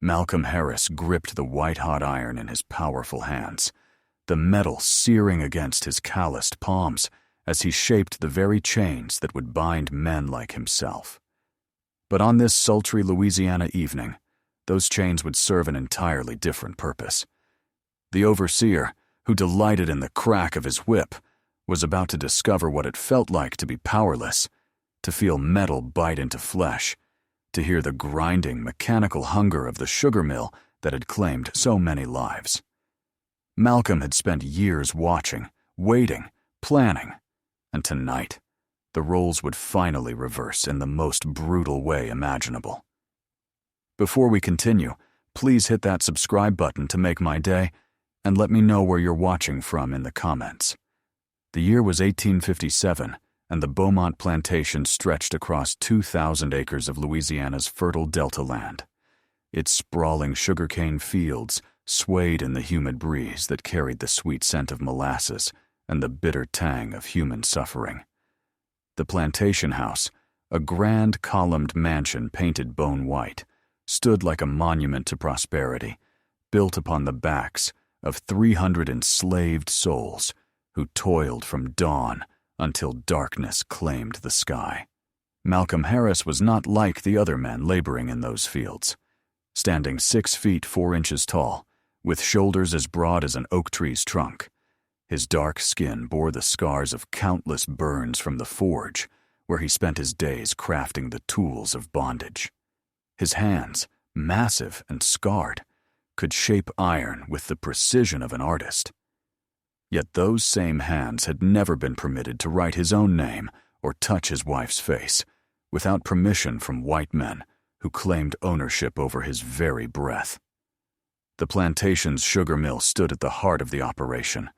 Malcolm Harris gripped the white-hot iron in his powerful hands, the metal searing against his calloused palms as he shaped the very chains that would bind men like himself. But on this sultry Louisiana evening, those chains would serve an entirely different purpose. The overseer, who delighted in the crack of his whip, was about to discover what it felt like to be powerless, to feel metal bite into flesh, to hear the grinding, mechanical hunger of the sugar mill that had claimed so many lives. Malcolm had spent years watching, waiting, planning, and tonight, the roles would finally reverse in the most brutal way imaginable. Before we continue, please hit that subscribe button to make my day, and let me know where you're watching from in the comments. The year was 1857, and the Bowmont Plantation stretched across 2,000 acres of Louisiana's fertile delta land. Its sprawling sugarcane fields swayed in the humid breeze that carried the sweet scent of molasses and the bitter tang of human suffering. The plantation house, a grand columned mansion painted bone white, stood like a monument to prosperity, built upon the backs of 300 enslaved souls who toiled from dawn until darkness claimed the sky. Malcolm Harris was not like the other men laboring in those fields. Standing 6 feet 4 inches tall, with shoulders as broad as an oak tree's trunk, his dark skin bore the scars of countless burns from the forge where he spent his days crafting the tools of bondage. His hands, massive and scarred, could shape iron with the precision of an artist. Yet those same hands had never been permitted to write his own name or touch his wife's face without permission from white men who claimed ownership over his very breath. The plantation's sugar mill stood at the heart of the operation,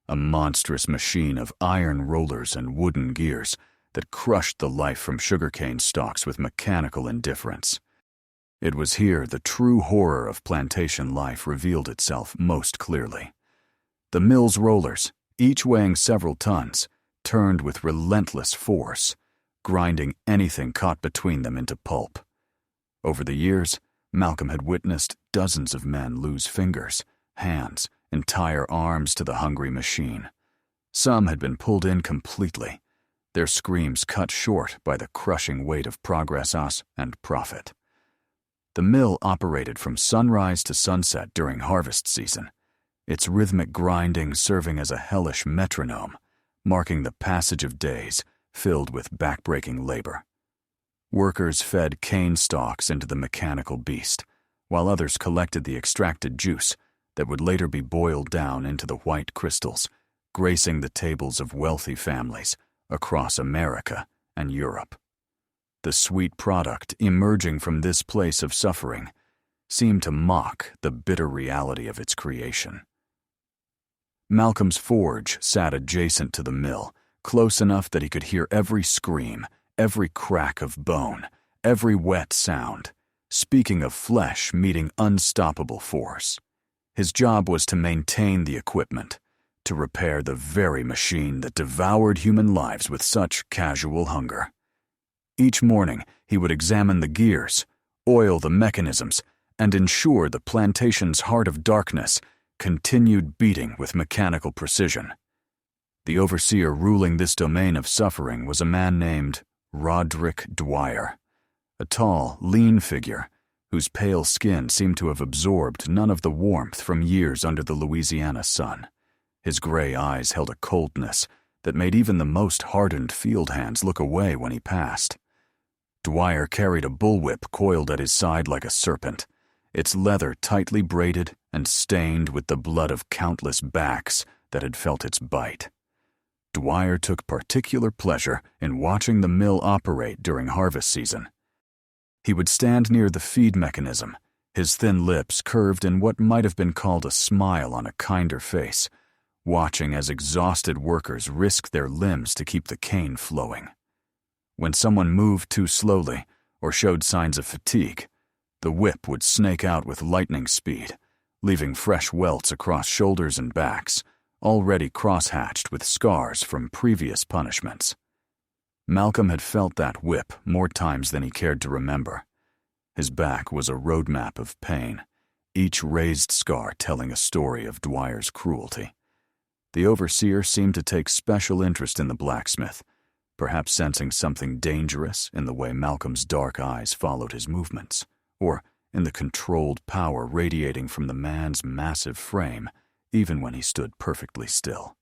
a monstrous machine of iron rollers and wooden gears that crushed the life from sugarcane stalks with mechanical indifference. It was here the true horror of plantation life revealed itself most clearly. The mill's rollers, each weighing several tons, turned with relentless force, grinding anything caught between them into pulp. Over the years, Malcolm had witnessed dozens of men lose fingers, hands, entire arms to the hungry machine. Some had been pulled in completely, their screams cut short by the crushing weight of progress and profit. The mill operated from sunrise to sunset during harvest season, its rhythmic grinding serving as a hellish metronome, marking the passage of days filled with backbreaking labor. Workers fed cane stalks into the mechanical beast, while others collected the extracted juice that would later be boiled down into the white crystals, gracing the tables of wealthy families across America and Europe. The sweet product emerging from this place of suffering seemed to mock the bitter reality of its creation. Malcolm's forge sat adjacent to the mill, close enough that he could hear every scream, every crack of bone, every wet sound, speaking of flesh meeting unstoppable force. His job was to maintain the equipment, to repair the very machine that devoured human lives with such casual hunger. Each morning, he would examine the gears, oil the mechanisms, and ensure the plantation's heart of darkness continued beating with mechanical precision. The overseer ruling this domain of suffering was a man named Roderick Dwyer, a tall, lean figure whose pale skin seemed to have absorbed none of the warmth from years under the Louisiana sun. His gray eyes held a coldness that made even the most hardened field hands look away when he passed. Dwyer carried a bullwhip coiled at his side like a serpent, its leather tightly braided and stained with the blood of countless backs that had felt its bite. Dwyer took particular pleasure in watching the mill operate during harvest season. He would stand near the feed mechanism, his thin lips curved in what might have been called a smile on a kinder face, watching as exhausted workers risked their limbs to keep the cane flowing. When someone moved too slowly or showed signs of fatigue, the whip would snake out with lightning speed, leaving fresh welts across shoulders and backs, already cross-hatched with scars from previous punishments. Malcolm had felt that whip more times than he cared to remember. His back was a roadmap of pain, each raised scar telling a story of Dwyer's cruelty. The overseer seemed to take special interest in the blacksmith, perhaps sensing something dangerous in the way Malcolm's dark eyes followed his movements, or in the controlled power radiating from the man's massive frame, even when he stood perfectly still.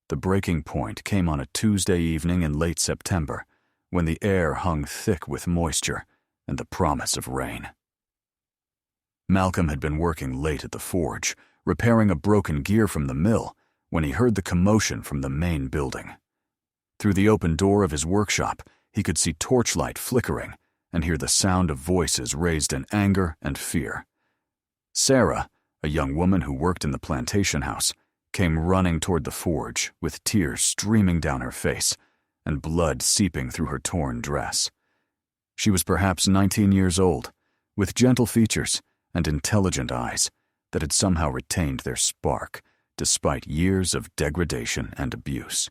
The breaking point came on a Tuesday evening in late September, when the air hung thick with moisture and the promise of rain. Malcolm had been working late at the forge, repairing a broken gear from the mill, when he heard the commotion from the main building. Through the open door of his workshop, he could see torchlight flickering and hear the sound of voices raised in anger and fear. Sarah, a young woman who worked in the plantation house, came running toward the forge with tears streaming down her face and blood seeping through her torn dress. She was perhaps 19 years old, with gentle features and intelligent eyes that had somehow retained their spark despite years of degradation and abuse.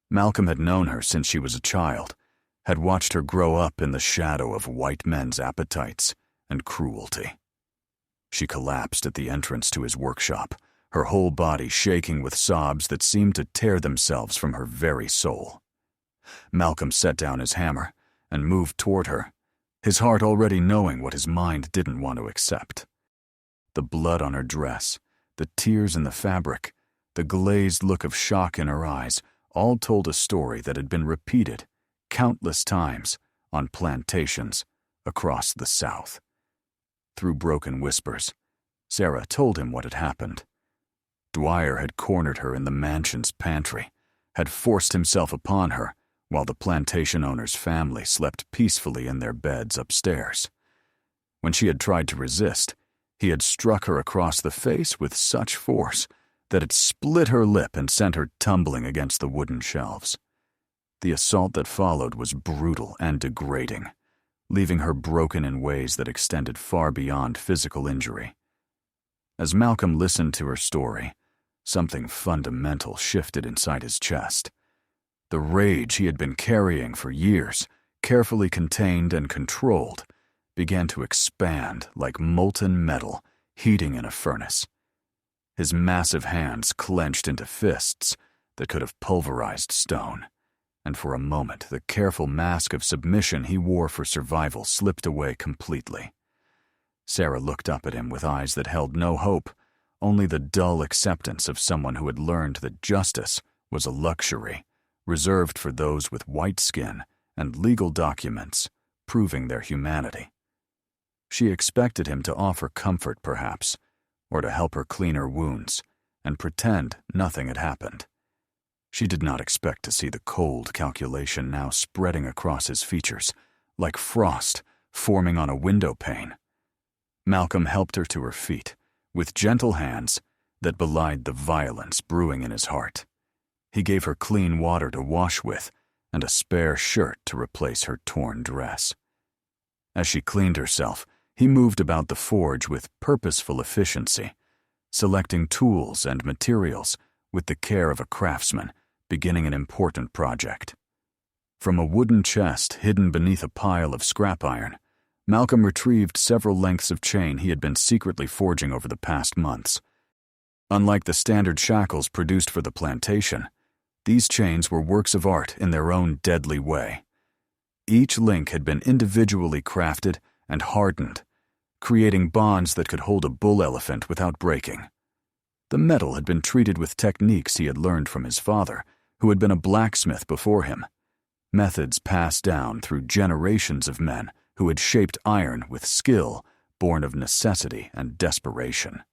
Malcolm had known her since she was a child, had watched her grow up in the shadow of white men's appetites and cruelty. She collapsed at the entrance to his workshop, her whole body shaking with sobs that seemed to tear themselves from her very soul. Malcolm set down his hammer and moved toward her, his heart already knowing what his mind didn't want to accept. The blood on her dress, the tears in the fabric, the glazed look of shock in her eyes all told a story that had been repeated countless times on plantations across the South. Through broken whispers, Sarah told him what had happened. Dwyer had cornered her in the mansion's pantry, had forced himself upon her while the plantation owner's family slept peacefully in their beds upstairs. When she had tried to resist, he had struck her across the face with such force that it split her lip and sent her tumbling against the wooden shelves. The assault that followed was brutal and degrading, leaving her broken in ways that extended far beyond physical injury. As Malcolm listened to her story, something fundamental shifted inside his chest. The rage he had been carrying for years, carefully contained and controlled, began to expand like molten metal heating in a furnace. His massive hands clenched into fists that could have pulverized stone, and for a moment the careful mask of submission he wore for survival slipped away completely. Sarah looked up at him with eyes that held no hope, only the dull acceptance of someone who had learned that justice was a luxury reserved for those with white skin and legal documents proving their humanity. She expected him to offer comfort, perhaps, or to help her clean her wounds and pretend nothing had happened. She did not expect to see the cold calculation now spreading across his features, like frost forming on a window pane. Malcolm helped her to her feet, with gentle hands that belied the violence brewing in his heart. He gave her clean water to wash with and a spare shirt to replace her torn dress. As she cleaned herself, he moved about the forge with purposeful efficiency, selecting tools and materials with the care of a craftsman beginning an important project. From a wooden chest hidden beneath a pile of scrap iron, Malcolm retrieved several lengths of chain he had been secretly forging over the past months. Unlike the standard shackles produced for the plantation, these chains were works of art in their own deadly way. Each link had been individually crafted and hardened, creating bonds that could hold a bull elephant without breaking. The metal had been treated with techniques he had learned from his father, who had been a blacksmith before him, methods passed down through generations of men who had shaped iron with skill born of necessity and desperation.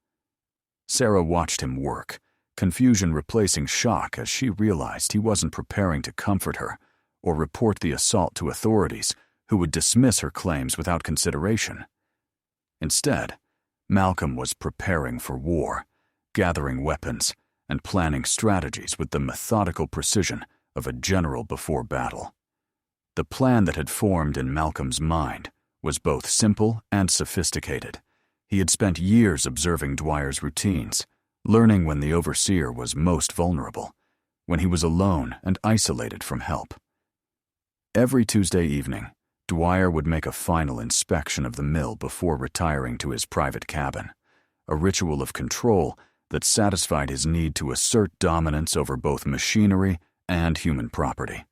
Sarah watched him work, confusion replacing shock as she realized he wasn't preparing to comfort her or report the assault to authorities who would dismiss her claims without consideration. Instead, Malcolm was preparing for war, gathering weapons and planning strategies with the methodical precision of a general before battle. The plan that had formed in Malcolm's mind was both simple and sophisticated. He had spent years observing Dwyer's routines, learning when the overseer was most vulnerable, when he was alone and isolated from help. Every Tuesday evening, Dwyer would make a final inspection of the mill before retiring to his private cabin, a ritual of control that satisfied his need to assert dominance over both machinery and human property.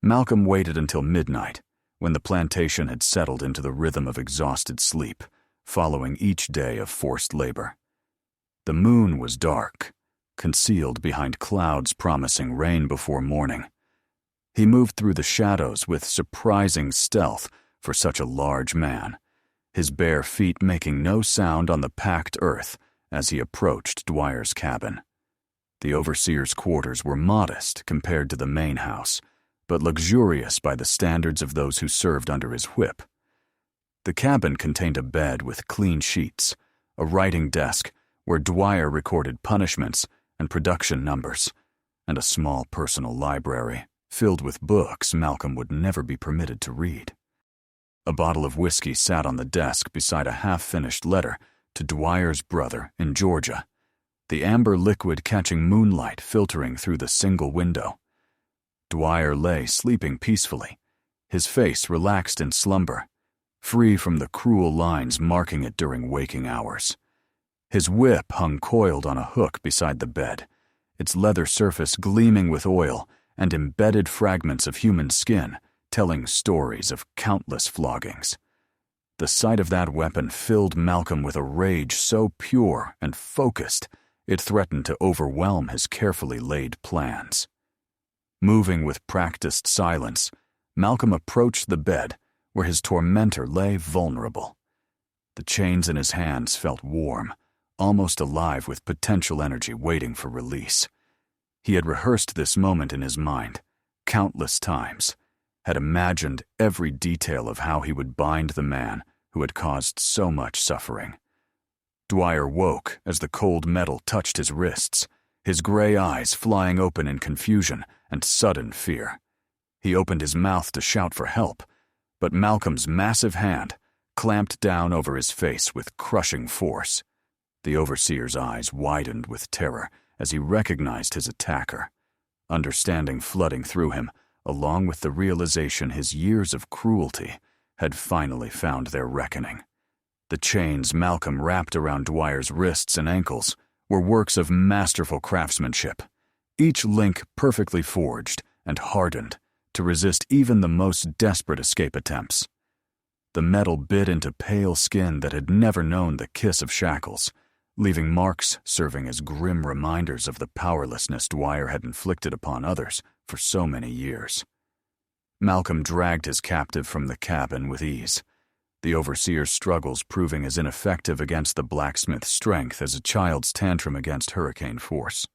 Malcolm waited until midnight, when the plantation had settled into the rhythm of exhausted sleep, following each day of forced labor. The moon was dark, concealed behind clouds promising rain before morning. He moved through the shadows with surprising stealth for such a large man, his bare feet making no sound on the packed earth as he approached Dwyer's cabin. The overseer's quarters were modest compared to the main house, but luxurious by the standards of those who served under his whip. The cabin contained a bed with clean sheets, a writing desk where Dwyer recorded punishments and production numbers, and a small personal library filled with books Malcolm would never be permitted to read. A bottle of whiskey sat on the desk beside a half-finished letter to Dwyer's brother in Georgia, the amber liquid catching moonlight filtering through the single window. Dwyer lay sleeping peacefully, his face relaxed in slumber, free from the cruel lines marking it during waking hours. His whip hung coiled on a hook beside the bed, its leather surface gleaming with oil and embedded fragments of human skin telling stories of countless floggings. The sight of that weapon filled Malcolm with a rage so pure and focused it threatened to overwhelm his carefully laid plans. Moving with practiced silence, Malcolm approached the bed where his tormentor lay vulnerable. The chains in his hands felt warm, almost alive with potential energy waiting for release. He had rehearsed this moment in his mind countless times, had imagined every detail of how he would bind the man who had caused so much suffering. Dwyer woke as the cold metal touched his wrists, his gray eyes flying open in confusion and sudden fear. He opened his mouth to shout for help, but Malcolm's massive hand clamped down over his face with crushing force. The overseer's eyes widened with terror as he recognized his attacker, understanding flooding through him, along with the realization his years of cruelty had finally found their reckoning. The chains Malcolm wrapped around Dwyer's wrists and ankles were works of masterful craftsmanship, each link perfectly forged and hardened to resist even the most desperate escape attempts. The metal bit into pale skin that had never known the kiss of shackles, leaving marks serving as grim reminders of the powerlessness Dwyer had inflicted upon others for so many years. Malcolm dragged his captive from the cabin with ease, the overseer's struggles proving as ineffective against the blacksmith's strength as a child's tantrum against hurricane force.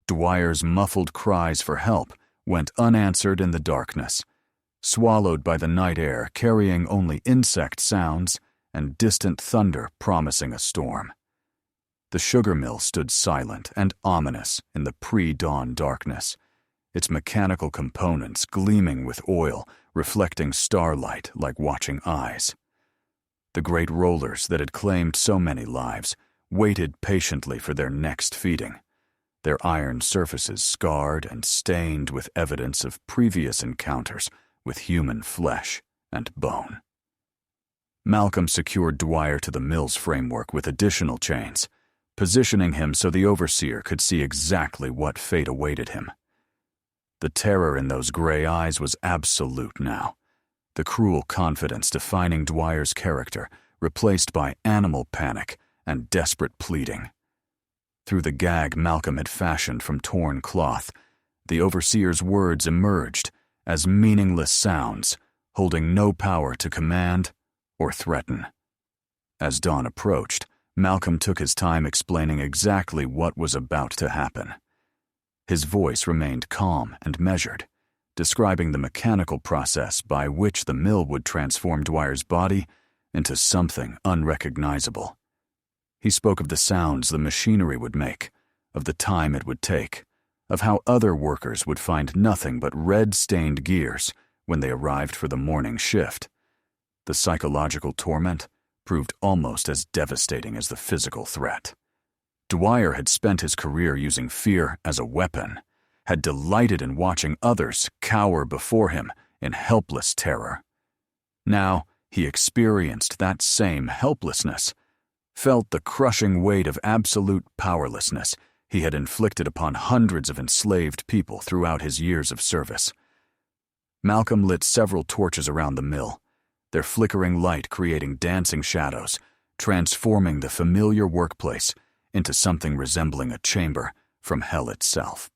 Dwyer's muffled cries for help went unanswered in the darkness, swallowed by the night air carrying only insect sounds and distant thunder promising a storm. The sugar mill stood silent and ominous in the pre-dawn darkness, its mechanical components gleaming with oil, reflecting starlight like watching eyes. The great rollers that had claimed so many lives waited patiently for their next feeding, their iron surfaces scarred and stained with evidence of previous encounters with human flesh and bone. Malcolm secured Dwyer to the mill's framework with additional chains, positioning him so the overseer could see exactly what fate awaited him. The terror in those gray eyes was absolute now, the cruel confidence defining Dwyer's character replaced by animal panic and desperate pleading. Through the gag Malcolm had fashioned from torn cloth, the overseer's words emerged as meaningless sounds, holding no power to command or threaten. As dawn approached, Malcolm took his time explaining exactly what was about to happen. His voice remained calm and measured, describing the mechanical process by which the mill would transform Dwyer's body into something unrecognizable. He spoke of the sounds the machinery would make, of the time it would take, of how other workers would find nothing but red-stained gears when they arrived for the morning shift. The psychological torment proved almost as devastating as the physical threat. Dwyer had spent his career using fear as a weapon, had delighted in watching others cower before him in helpless terror. Now he experienced that same helplessness, felt the crushing weight of absolute powerlessness he had inflicted upon hundreds of enslaved people throughout his years of service. Malcolm lit several torches around the mill, their flickering light creating dancing shadows, transforming the familiar workplace into something resembling a chamber from hell itself.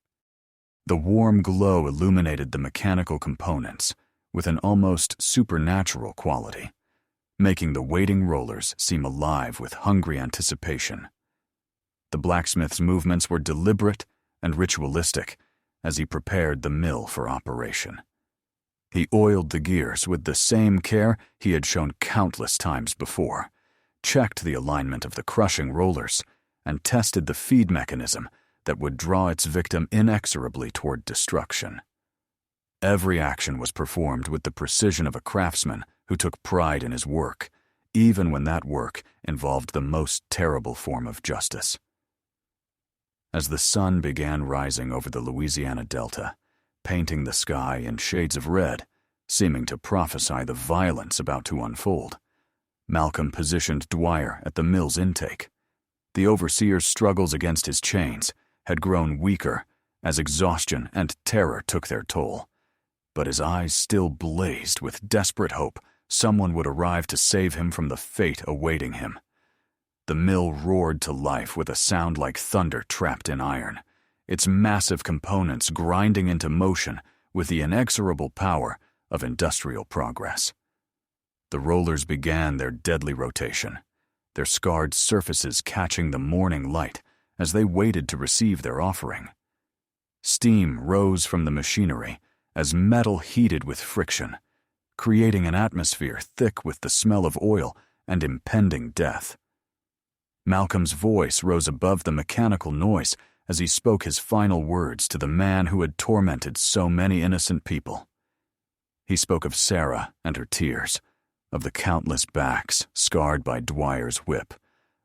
The warm glow illuminated the mechanical components with an almost supernatural quality, making the waiting rollers seem alive with hungry anticipation. The blacksmith's movements were deliberate and ritualistic as he prepared the mill for operation. He oiled the gears with the same care he had shown countless times before, checked the alignment of the crushing rollers, and tested the feed mechanism that would draw its victim inexorably toward destruction. Every action was performed with the precision of a craftsman who took pride in his work, even when that work involved the most terrible form of justice. As the sun began rising over the Louisiana Delta, painting the sky in shades of red, seeming to prophesy the violence about to unfold, Malcolm positioned Dwyer at the mill's intake. The overseer's struggles against his chains had grown weaker as exhaustion and terror took their toll, but his eyes still blazed with desperate hope someone would arrive to save him from the fate awaiting him. The mill roared to life with a sound like thunder trapped in iron, its massive components grinding into motion with the inexorable power of industrial progress. The rollers began their deadly rotation, their scarred surfaces catching the morning light as they waited to receive their offering. Steam rose from the machinery as metal heated with friction, creating an atmosphere thick with the smell of oil and impending death. Malcolm's voice rose above the mechanical noise as he spoke his final words to the man who had tormented so many innocent people. He spoke of Sarah and her tears, of the countless backs scarred by Dwyer's whip,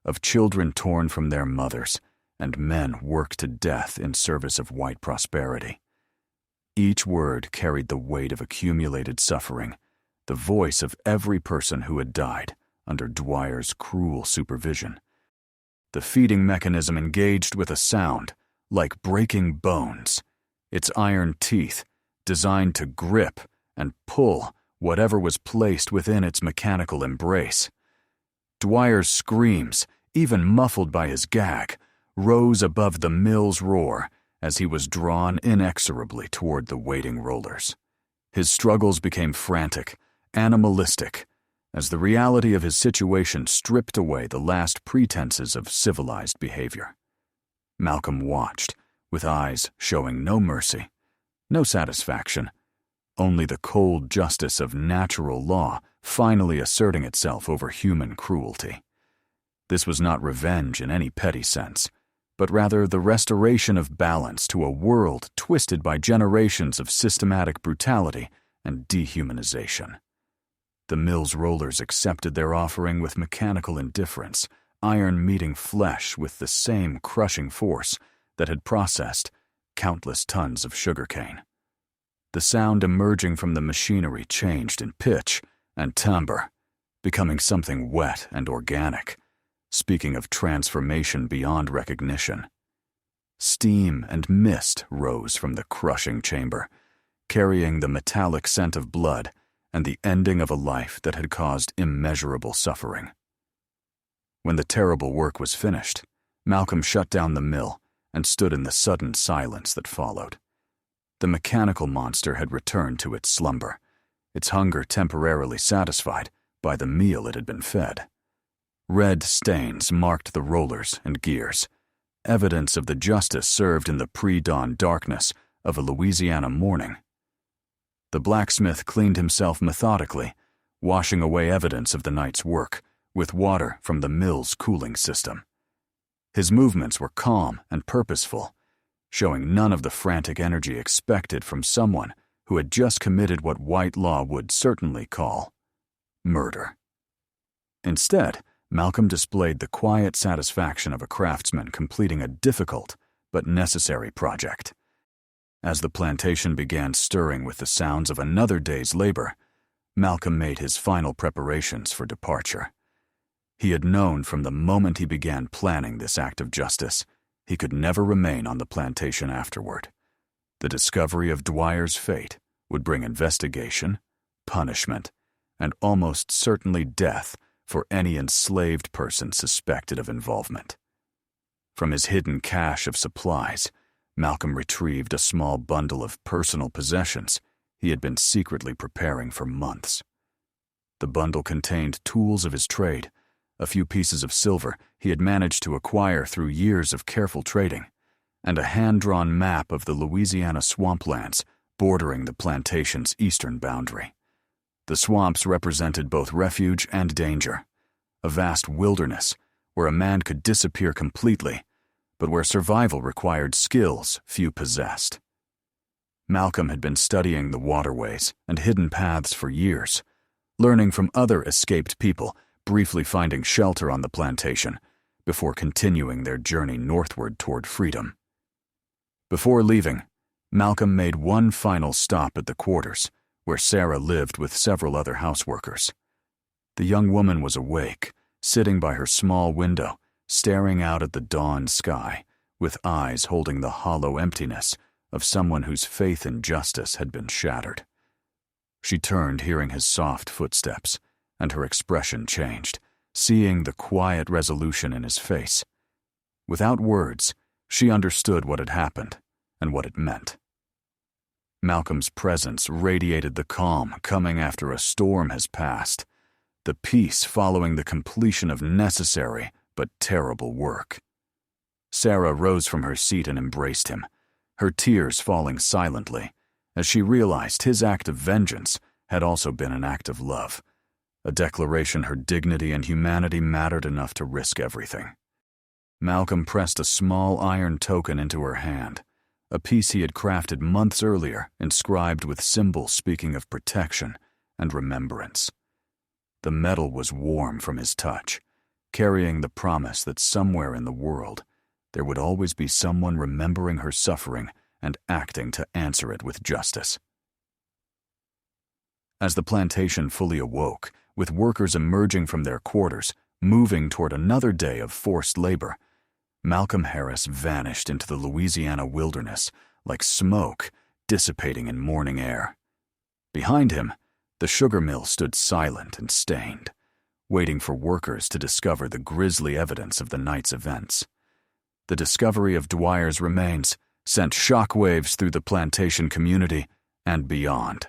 of children torn from their mothers, and men worked to death in service of white prosperity. Each word carried the weight of accumulated suffering, the voice of every person who had died under Dwyer's cruel supervision. The feeding mechanism engaged with a sound like breaking bones, its iron teeth designed to grip and pull whatever was placed within its mechanical embrace. Dwyer's screams, even muffled by his gag, rose above the mill's roar as he was drawn inexorably toward the waiting rollers. His struggles became frantic, animalistic, as the reality of his situation stripped away the last pretenses of civilized behavior. Malcolm watched, with eyes showing no mercy, no satisfaction, only the cold justice of natural law finally asserting itself over human cruelty. This was not revenge in any petty sense, but rather the restoration of balance to a world twisted by generations of systematic brutality and dehumanization. The mill's rollers accepted their offering with mechanical indifference, iron meeting flesh with the same crushing force that had processed countless tons of sugarcane. The sound emerging from the machinery changed in pitch and timbre, becoming something wet and organic, speaking of transformation beyond recognition. Steam and mist rose from the crushing chamber, carrying the metallic scent of blood and the ending of a life that had caused immeasurable suffering. When the terrible work was finished, Malcolm shut down the mill and stood in the sudden silence that followed. The mechanical monster had returned to its slumber, its hunger temporarily satisfied by the meal it had been fed. Red stains marked the rollers and gears, evidence of the justice served in the pre-dawn darkness of a Louisiana morning. The blacksmith cleaned himself methodically, washing away evidence of the night's work with water from the mill's cooling system. His movements were calm and purposeful, showing none of the frantic energy expected from someone who had just committed what white law would certainly call murder. Instead, Malcolm displayed the quiet satisfaction of a craftsman completing a difficult but necessary project. As the plantation began stirring with the sounds of another day's labor, Malcolm made his final preparations for departure. He had known from the moment he began planning this act of justice, he could never remain on the plantation afterward. The discovery of Dwyer's fate would bring investigation, punishment, and almost certainly death for any enslaved person suspected of involvement. From his hidden cache of supplies, Malcolm retrieved a small bundle of personal possessions he had been secretly preparing for months. The bundle contained tools of his trade, a few pieces of silver he had managed to acquire through years of careful trading, and a hand-drawn map of the Louisiana swamplands bordering the plantation's eastern boundary. The swamps represented both refuge and danger, a vast wilderness where a man could disappear completely, but where survival required skills few possessed. Malcolm had been studying the waterways and hidden paths for years, learning from other escaped people, briefly finding shelter on the plantation, before continuing their journey northward toward freedom. Before leaving, Malcolm made one final stop at the quarters, where Sarah lived with several other houseworkers. The young woman was awake, sitting by her small window, staring out at the dawn sky, with eyes holding the hollow emptiness of someone whose faith in justice had been shattered. She turned, hearing his soft footsteps, and her expression changed, seeing the quiet resolution in his face. Without words, she understood what had happened and what it meant. Malcolm's presence radiated the calm coming after a storm has passed, the peace following the completion of necessary but terrible work. Sarah rose from her seat and embraced him, her tears falling silently as she realized his act of vengeance had also been an act of love, a declaration her dignity and humanity mattered enough to risk everything. Malcolm pressed a small iron token into her hand, a piece he had crafted months earlier, inscribed with symbols speaking of protection and remembrance. The metal was warm from his touch, carrying the promise that somewhere in the world there would always be someone remembering her suffering and acting to answer it with justice. As the plantation fully awoke, with workers emerging from their quarters, moving toward another day of forced labor, Malcolm Harris vanished into the Louisiana wilderness like smoke dissipating in morning air. Behind him, the sugar mill stood silent and stained, waiting for workers to discover the grisly evidence of the night's events. The discovery of Dwyer's remains sent shockwaves through the plantation community and beyond.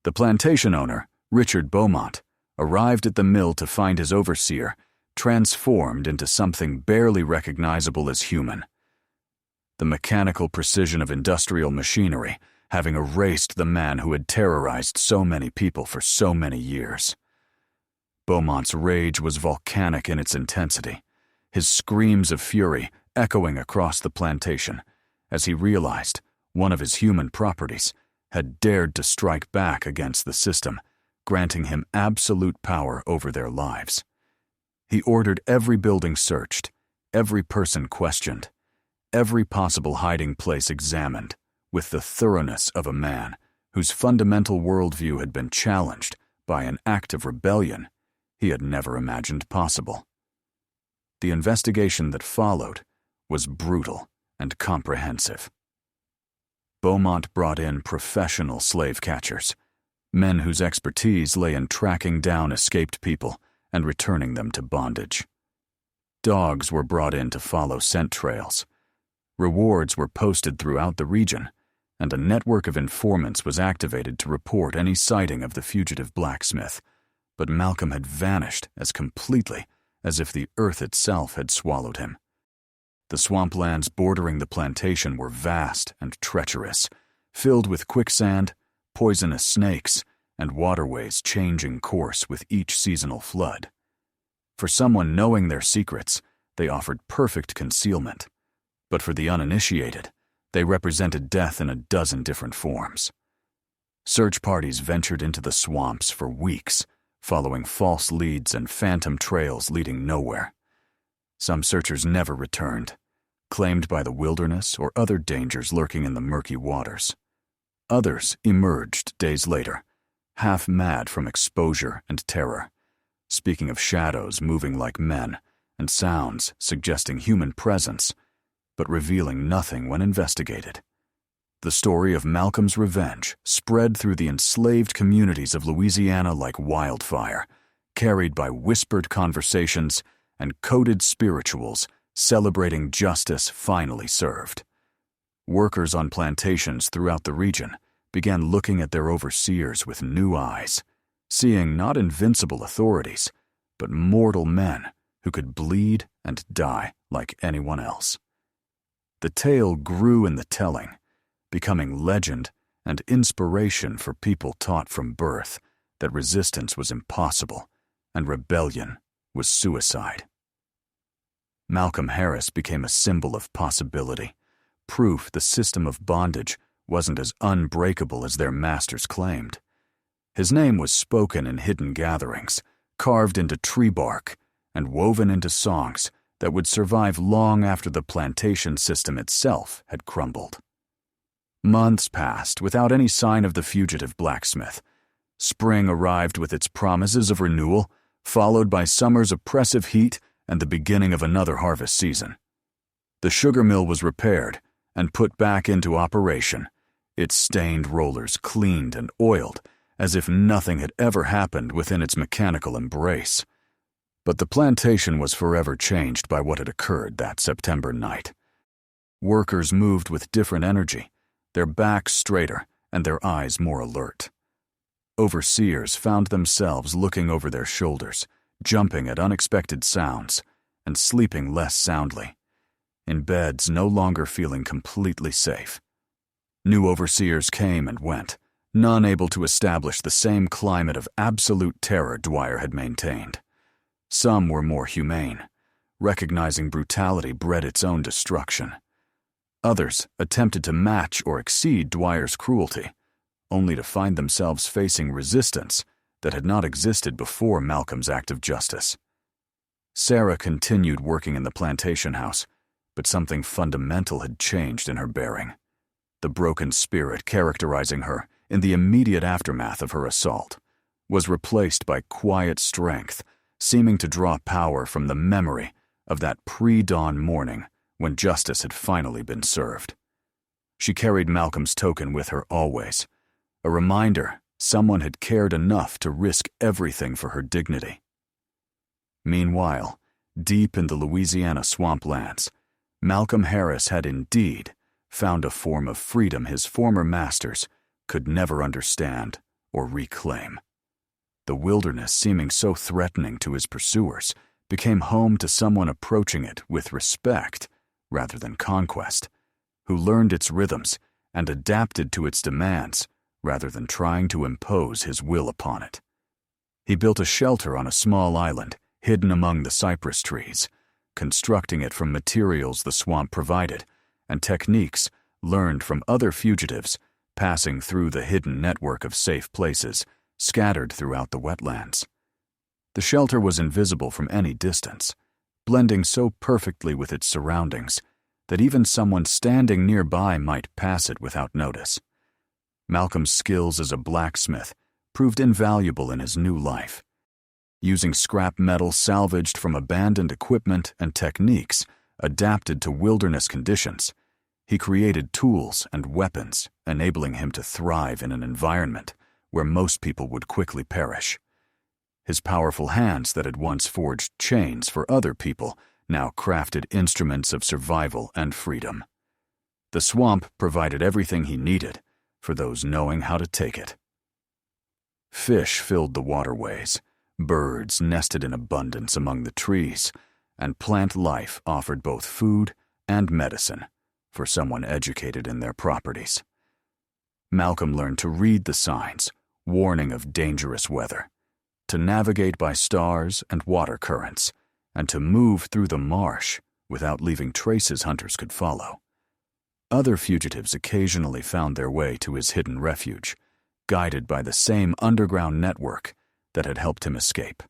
The plantation owner, Richard Bowmont, arrived at the mill to find his overseer transformed into something barely recognizable as human. The mechanical precision of industrial machinery having erased the man who had terrorized so many people for so many years. Beaumont's rage was volcanic in its intensity, his screams of fury echoing across the plantation as he realized one of his human properties had dared to strike back against the system, granting him absolute power over their lives. He ordered every building searched, every person questioned, every possible hiding place examined with the thoroughness of a man whose fundamental worldview had been challenged by an act of rebellion he had never imagined possible. The investigation that followed was brutal and comprehensive. Bowmont brought in professional slave catchers, men whose expertise lay in tracking down escaped people and returning them to bondage. Dogs were brought in to follow scent trails. Rewards were posted throughout the region, and a network of informants was activated to report any sighting of the fugitive Blacksmith, but Malcolm had vanished as completely as if the earth itself had swallowed him. The swamplands bordering the plantation were vast and treacherous, filled with quicksand, poisonous snakes, and waterways changing course with each seasonal flood. For someone knowing their secrets, they offered perfect concealment, but for the uninitiated, they represented death in a dozen different forms. Search parties ventured into the swamps for weeks, following false leads and phantom trails leading nowhere. Some searchers never returned, claimed by the wilderness or other dangers lurking in the murky waters. Others emerged days later, half mad from exposure and terror, speaking of shadows moving like men and sounds suggesting human presence, but revealing nothing when investigated. The story of Malcolm's revenge spread through the enslaved communities of Louisiana like wildfire, carried by whispered conversations and coded spirituals celebrating justice finally served. Workers on plantations throughout the region began looking at their overseers with new eyes, seeing not invincible authorities, but mortal men who could bleed and die like anyone else. The tale grew in the telling, becoming legend and inspiration for people taught from birth that resistance was impossible and rebellion was suicide. Malcolm Harris became a symbol of possibility, proof the system of bondage wasn't as unbreakable as their masters claimed. His name was spoken in hidden gatherings, carved into tree bark, and woven into songs that would survive long after the plantation system itself had crumbled. Months passed without any sign of the fugitive blacksmith. Spring arrived with its promises of renewal, followed by summer's oppressive heat and the beginning of another harvest season. The sugar mill was repaired and put back into operation, its stained rollers cleaned and oiled as if nothing had ever happened within its mechanical embrace. But the plantation was forever changed by what had occurred that September night. Workers moved with different energy, their backs straighter and their eyes more alert. Overseers found themselves looking over their shoulders, jumping at unexpected sounds, and sleeping less soundly, in beds no longer feeling completely safe. New overseers came and went, none able to establish the same climate of absolute terror Dwyer had maintained. Some were more humane, recognizing brutality bred its own destruction. Others attempted to match or exceed Dwyer's cruelty, only to find themselves facing resistance that had not existed before Malcolm's act of justice. Sarah continued working in the plantation house, but something fundamental had changed in her bearing. The broken spirit characterizing her in the immediate aftermath of her assault was replaced by quiet strength, seeming to draw power from the memory of that pre-dawn morning when justice had finally been served. She carried Malcolm's token with her always, a reminder someone had cared enough to risk everything for her dignity. Meanwhile, deep in the Louisiana swamplands, Malcolm Harris had indeed found a form of freedom his former masters could never understand or reclaim. The wilderness, seeming so threatening to his pursuers, became home to someone approaching it with respect rather than conquest, who learned its rhythms and adapted to its demands rather than trying to impose his will upon it. He built a shelter on a small island hidden among the cypress trees, constructing it from materials the swamp provided and techniques learned from other fugitives passing through the hidden network of safe places scattered throughout the wetlands. The shelter was invisible from any distance, blending so perfectly with its surroundings that even someone standing nearby might pass it without notice. Malcolm's skills as a blacksmith proved invaluable in his new life. Using scrap metal salvaged from abandoned equipment and techniques adapted to wilderness conditions, he created tools and weapons, enabling him to thrive in an environment where most people would quickly perish. His powerful hands that had once forged chains for other people now crafted instruments of survival and freedom. The swamp provided everything he needed for those knowing how to take it. Fish filled the waterways, birds nested in abundance among the trees, and plant life offered both food and medicine for someone educated in their properties. Malcolm learned to read the signs, warning of dangerous weather, to navigate by stars and water currents, and to move through the marsh without leaving traces hunters could follow. Other fugitives occasionally found their way to his hidden refuge, guided by the same underground network that had helped him escape.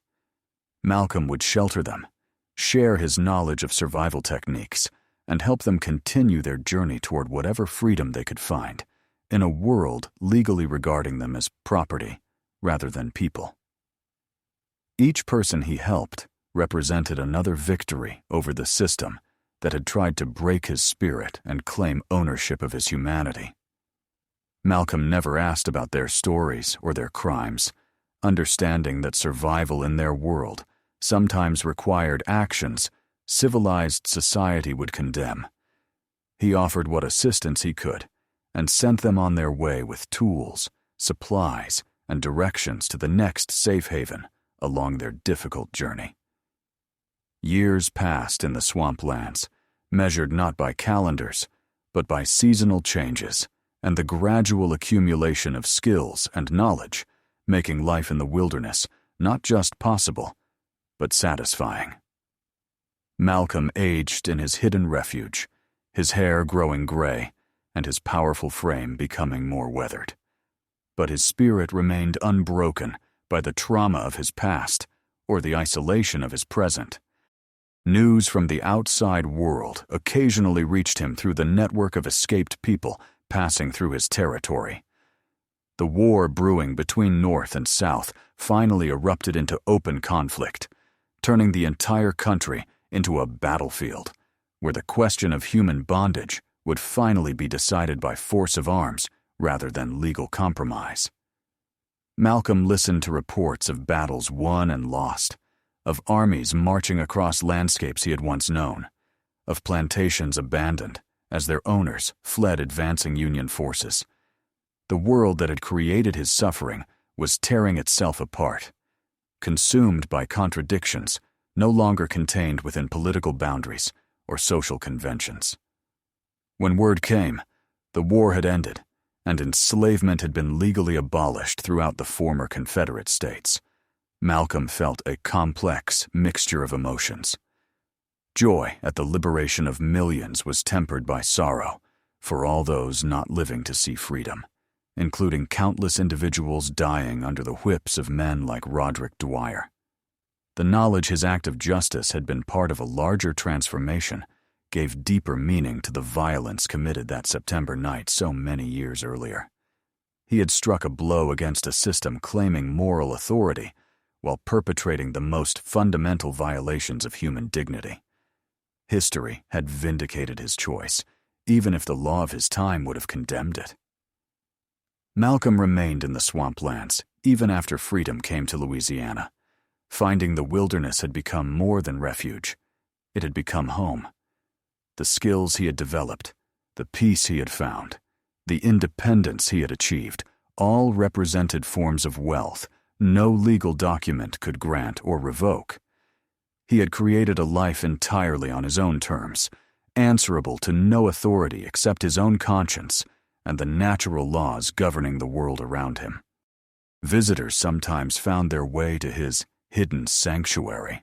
Malcolm would shelter them, share his knowledge of survival techniques, and help them continue their journey toward whatever freedom they could find, in a world legally regarding them as property rather than people. Each person he helped represented another victory over the system that had tried to break his spirit and claim ownership of his humanity. Malcolm never asked about their stories or their crimes, understanding that survival in their world sometimes required actions civilized society would condemn. He offered what assistance he could and sent them on their way with tools, supplies, and directions to the next safe haven along their difficult journey. Years passed in the swamplands, measured not by calendars, but by seasonal changes and the gradual accumulation of skills and knowledge, making life in the wilderness not just possible, but satisfying. Malcolm aged in his hidden refuge, his hair growing gray and his powerful frame becoming more weathered. But his spirit remained unbroken by the trauma of his past or the isolation of his present. News from the outside world occasionally reached him through the network of escaped people passing through his territory. The war brewing between North and South finally erupted into open conflict, turning the entire country into a battlefield where the question of human bondage would finally be decided by force of arms rather than legal compromise. Malcolm listened to reports of battles won and lost, of armies marching across landscapes he had once known, of plantations abandoned as their owners fled advancing Union forces. The world that had created his suffering was tearing itself apart, consumed by contradictions no longer contained within political boundaries or social conventions. When word came, the war had ended, and enslavement had been legally abolished throughout the former Confederate states. Malcolm felt a complex mixture of emotions. Joy at the liberation of millions was tempered by sorrow for all those not living to see freedom, including countless individuals dying under the whips of men like Dwyer. The knowledge his act of justice had been part of a larger transformation gave deeper meaning to the violence committed that September night so many years earlier. He had struck a blow against a system claiming moral authority while perpetrating the most fundamental violations of human dignity. History had vindicated his choice, even if the law of his time would have condemned it. Malcolm remained in the swamplands even after freedom came to Louisiana, finding the wilderness had become more than refuge. It had become home. The skills he had developed, the peace he had found, the independence he had achieved, all represented forms of wealth no legal document could grant or revoke. He had created a life entirely on his own terms, answerable to no authority except his own conscience and the natural laws governing the world around him. Visitors sometimes found their way to his hidden sanctuary.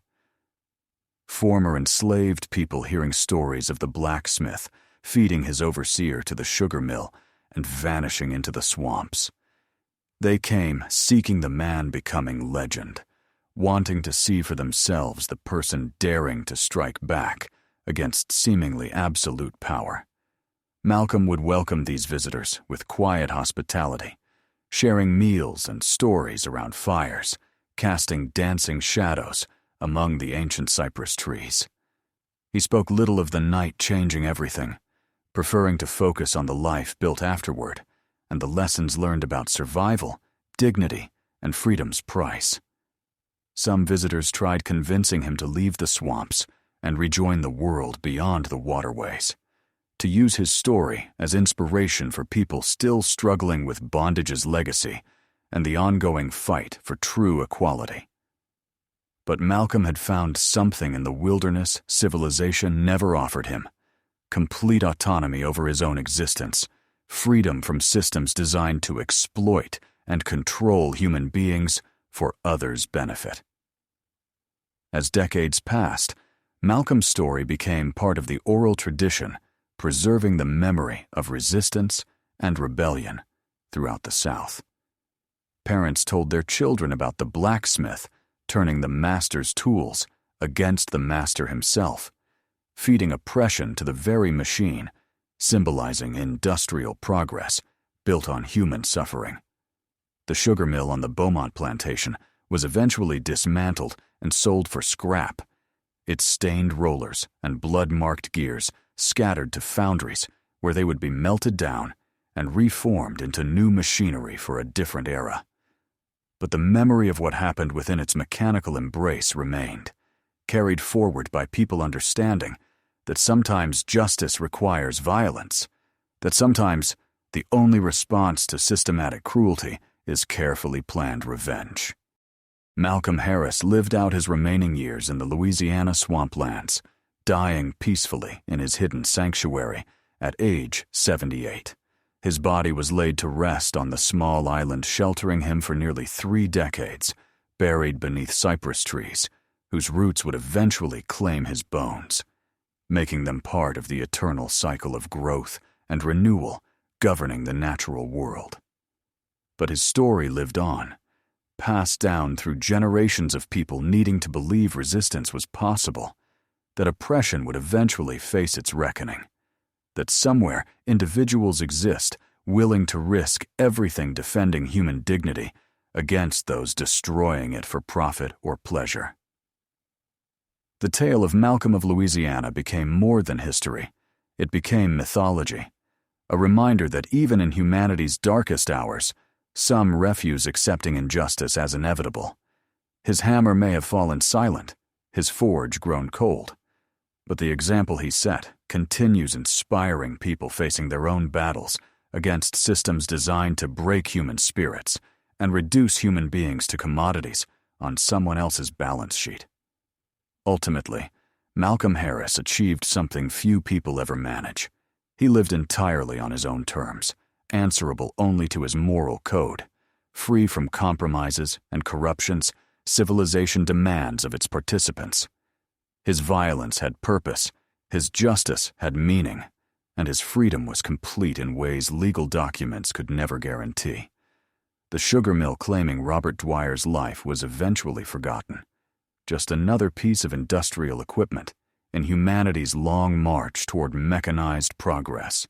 Former enslaved people hearing stories of the blacksmith feeding his overseer to the sugar mill and vanishing into the swamps. They came seeking the man becoming legend, wanting to see for themselves the person daring to strike back against seemingly absolute power. Malcolm would welcome these visitors with quiet hospitality, sharing meals and stories around fires, casting dancing shadows among the ancient cypress trees. He spoke little of the night changing everything, preferring to focus on the life built afterward and the lessons learned about survival, dignity, and freedom's price. Some visitors tried convincing him to leave the swamps and rejoin the world beyond the waterways, to use his story as inspiration for people still struggling with bondage's legacy and the ongoing fight for true equality. But Malcolm had found something in the wilderness civilization never offered him: complete autonomy over his own existence, freedom from systems designed to exploit and control human beings for others' benefit. As decades passed, Malcolm's story became part of the oral tradition, preserving the memory of resistance and rebellion throughout the South. Parents told their children about the blacksmith turning the master's tools against the master himself, feeding oppression to the very machine, symbolizing industrial progress built on human suffering. The sugar mill on the Bowmont plantation was eventually dismantled and sold for scrap, its stained rollers and blood-marked gears scattered to foundries where they would be melted down and reformed into new machinery for a different era. But the memory of what happened within its mechanical embrace remained, carried forward by people understanding that sometimes justice requires violence, that sometimes the only response to systematic cruelty is carefully planned revenge. Malcolm Harris lived out his remaining years in the Louisiana swamplands, dying peacefully in his hidden sanctuary at age 78. His body was laid to rest on the small island sheltering him for nearly 3 decades, buried beneath cypress trees, whose roots would eventually claim his bones, making them part of the eternal cycle of growth and renewal governing the natural world. But his story lived on, passed down through generations of people needing to believe resistance was possible, that oppression would eventually face its reckoning, that somewhere individuals exist willing to risk everything defending human dignity against those destroying it for profit or pleasure. The tale of Malcolm of Louisiana became more than history. It became mythology, a reminder that even in humanity's darkest hours, some refuse accepting injustice as inevitable. His hammer may have fallen silent, his forge grown cold, but the example he set continues inspiring people facing their own battles against systems designed to break human spirits and reduce human beings to commodities on someone else's balance sheet. Ultimately, Malcolm Harris achieved something few people ever manage. He lived entirely on his own terms, answerable only to his moral code, free from compromises and corruptions civilization demands of its participants. His violence had purpose, his justice had meaning, and his freedom was complete in ways legal documents could never guarantee. The sugar mill claiming Robert Dwyer's life was eventually forgotten, just another piece of industrial equipment in humanity's long march toward mechanized progress.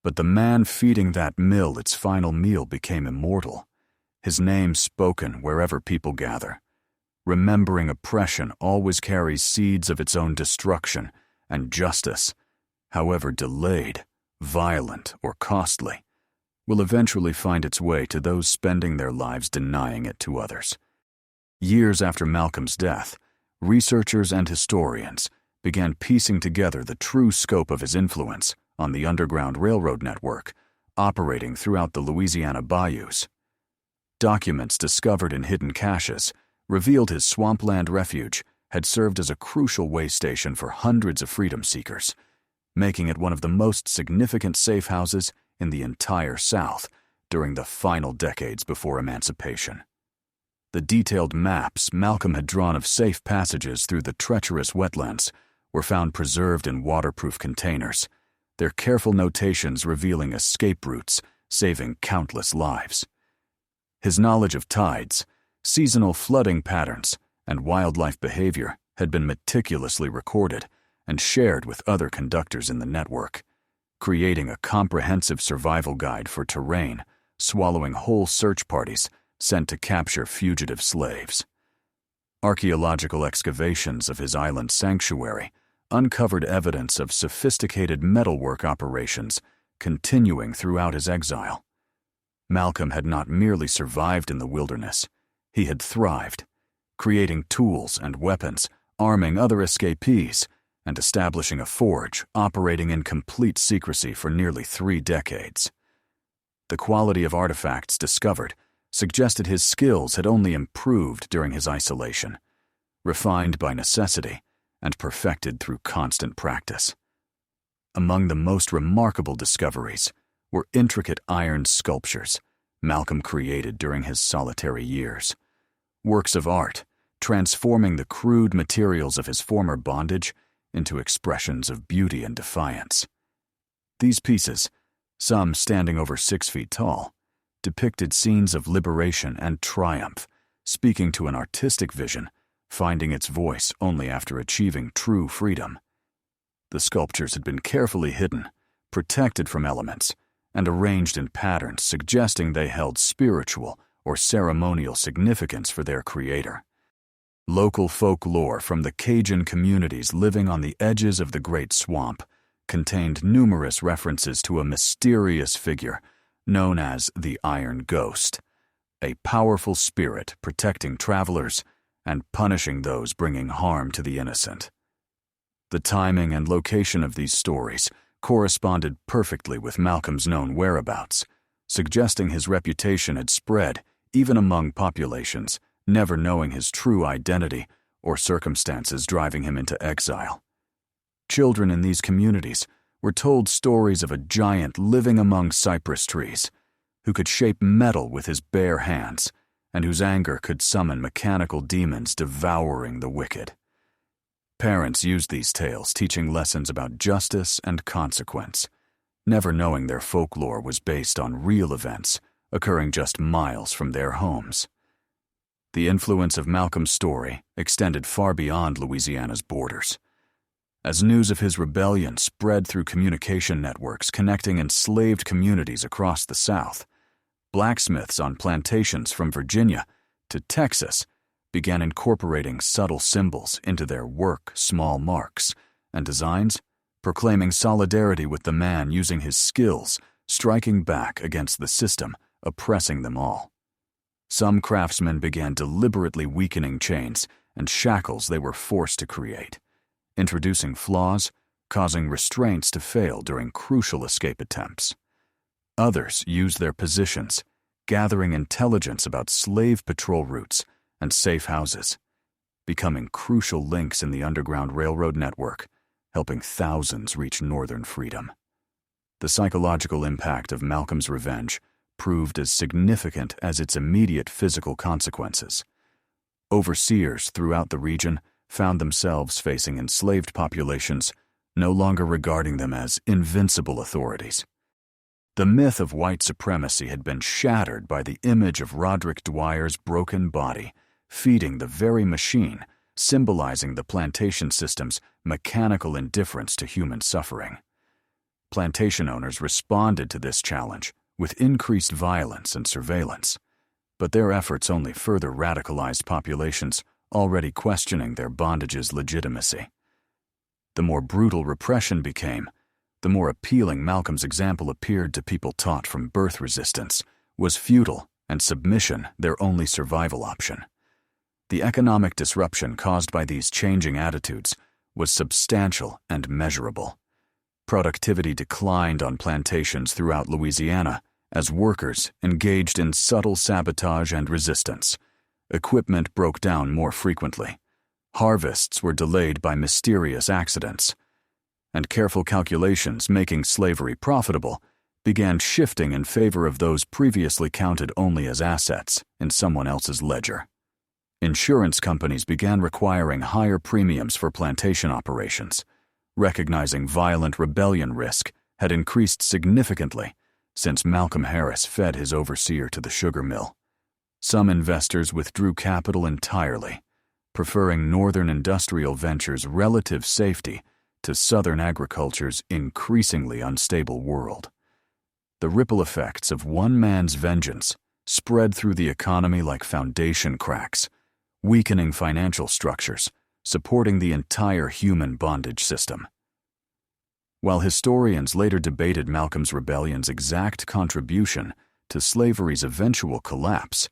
But the man feeding that mill its final meal became immortal, his name spoken wherever people gather. Remembering oppression always carries seeds of its own destruction, and justice, however delayed, violent, or costly, will eventually find its way to those spending their lives denying it to others. Years after Malcolm's death, researchers and historians began piecing together the true scope of his influence on the Underground Railroad network operating throughout the Louisiana bayous. Documents discovered in hidden caches revealed his swampland refuge had served as a crucial way station for hundreds of freedom seekers, making it one of the most significant safe houses in the entire South during the final decades before emancipation. The detailed maps Malcolm had drawn of safe passages through the treacherous wetlands were found preserved in waterproof containers, their careful notations revealing escape routes, saving countless lives. His knowledge of tides, seasonal flooding patterns, and wildlife behavior had been meticulously recorded and shared with other conductors in the network, creating a comprehensive survival guide for terrain, swallowing whole search parties sent to capture fugitive slaves. Archaeological excavations of his island sanctuary uncovered evidence of sophisticated metalwork operations continuing throughout his exile. Malcolm had not merely survived in the wilderness, he had thrived, creating tools and weapons, arming other escapees, and establishing a forge operating in complete secrecy for nearly 3 decades. The quality of artifacts discovered suggested his skills had only improved during his isolation, refined by necessity and perfected through constant practice. Among the most remarkable discoveries were intricate iron sculptures Malcolm created during his solitary years, works of art transforming the crude materials of his former bondage into expressions of beauty and defiance. These pieces, some standing over 6 feet tall, depicted scenes of liberation and triumph, speaking to an artistic vision, finding its voice only after achieving true freedom. The sculptures had been carefully hidden, protected from elements, and arranged in patterns suggesting they held spiritual or ceremonial significance for their creator. Local folklore from the Cajun communities living on the edges of the Great Swamp contained numerous references to a mysterious figure known as the Iron Ghost, a powerful spirit protecting travelers and punishing those bringing harm to the innocent. The timing and location of these stories corresponded perfectly with Malcolm's known whereabouts, suggesting his reputation had spread even among populations never knowing his true identity or circumstances driving him into exile. Children in these communities were told stories of a giant living among cypress trees, who could shape metal with his bare hands, and whose anger could summon mechanical demons devouring the wicked. Parents used these tales teaching lessons about justice and consequence, never knowing their folklore was based on real events occurring just miles from their homes. The influence of Malcolm's story extended far beyond Louisiana's borders. As news of his rebellion spread through communication networks connecting enslaved communities across the South, blacksmiths on plantations from Virginia to Texas began incorporating subtle symbols into their work, small marks, and designs, proclaiming solidarity with the man using his skills, striking back against the system, oppressing them all. Some craftsmen began deliberately weakening chains and shackles they were forced to create, introducing flaws, causing restraints to fail during crucial escape attempts. Others used their positions, gathering intelligence about slave patrol routes and safe houses, becoming crucial links in the Underground Railroad network, helping thousands reach northern freedom. The psychological impact of Malcolm's revenge proved as significant as its immediate physical consequences. Overseers throughout the region found themselves facing enslaved populations, no longer regarding them as invincible authorities. The myth of white supremacy had been shattered by the image of Roderick Dwyer's broken body, feeding the very machine, symbolizing the plantation system's mechanical indifference to human suffering. Plantation owners responded to this challenge with increased violence and surveillance, but their efforts only further radicalized populations already questioning their bondage's legitimacy. The more brutal repression became, the more appealing Malcolm's example appeared to people taught from birth resistance was futile and submission their only survival option. The economic disruption caused by these changing attitudes was substantial and measurable. Productivity declined on plantations throughout Louisiana as workers engaged in subtle sabotage and resistance. Equipment broke down more frequently. Harvests were delayed by mysterious accidents. And careful calculations making slavery profitable began shifting in favor of those previously counted only as assets in someone else's ledger. Insurance companies began requiring higher premiums for plantation operations, recognizing violent rebellion risk had increased significantly since Malcolm Harris fed his overseer to the sugar mill. Some investors withdrew capital entirely, preferring northern industrial ventures' relative safety to southern agriculture's increasingly unstable world. The ripple effects of one man's vengeance spread through the economy like foundation cracks, weakening financial structures, supporting the entire human bondage system. While historians later debated Malcolm's rebellion's exact contribution to slavery's eventual collapse,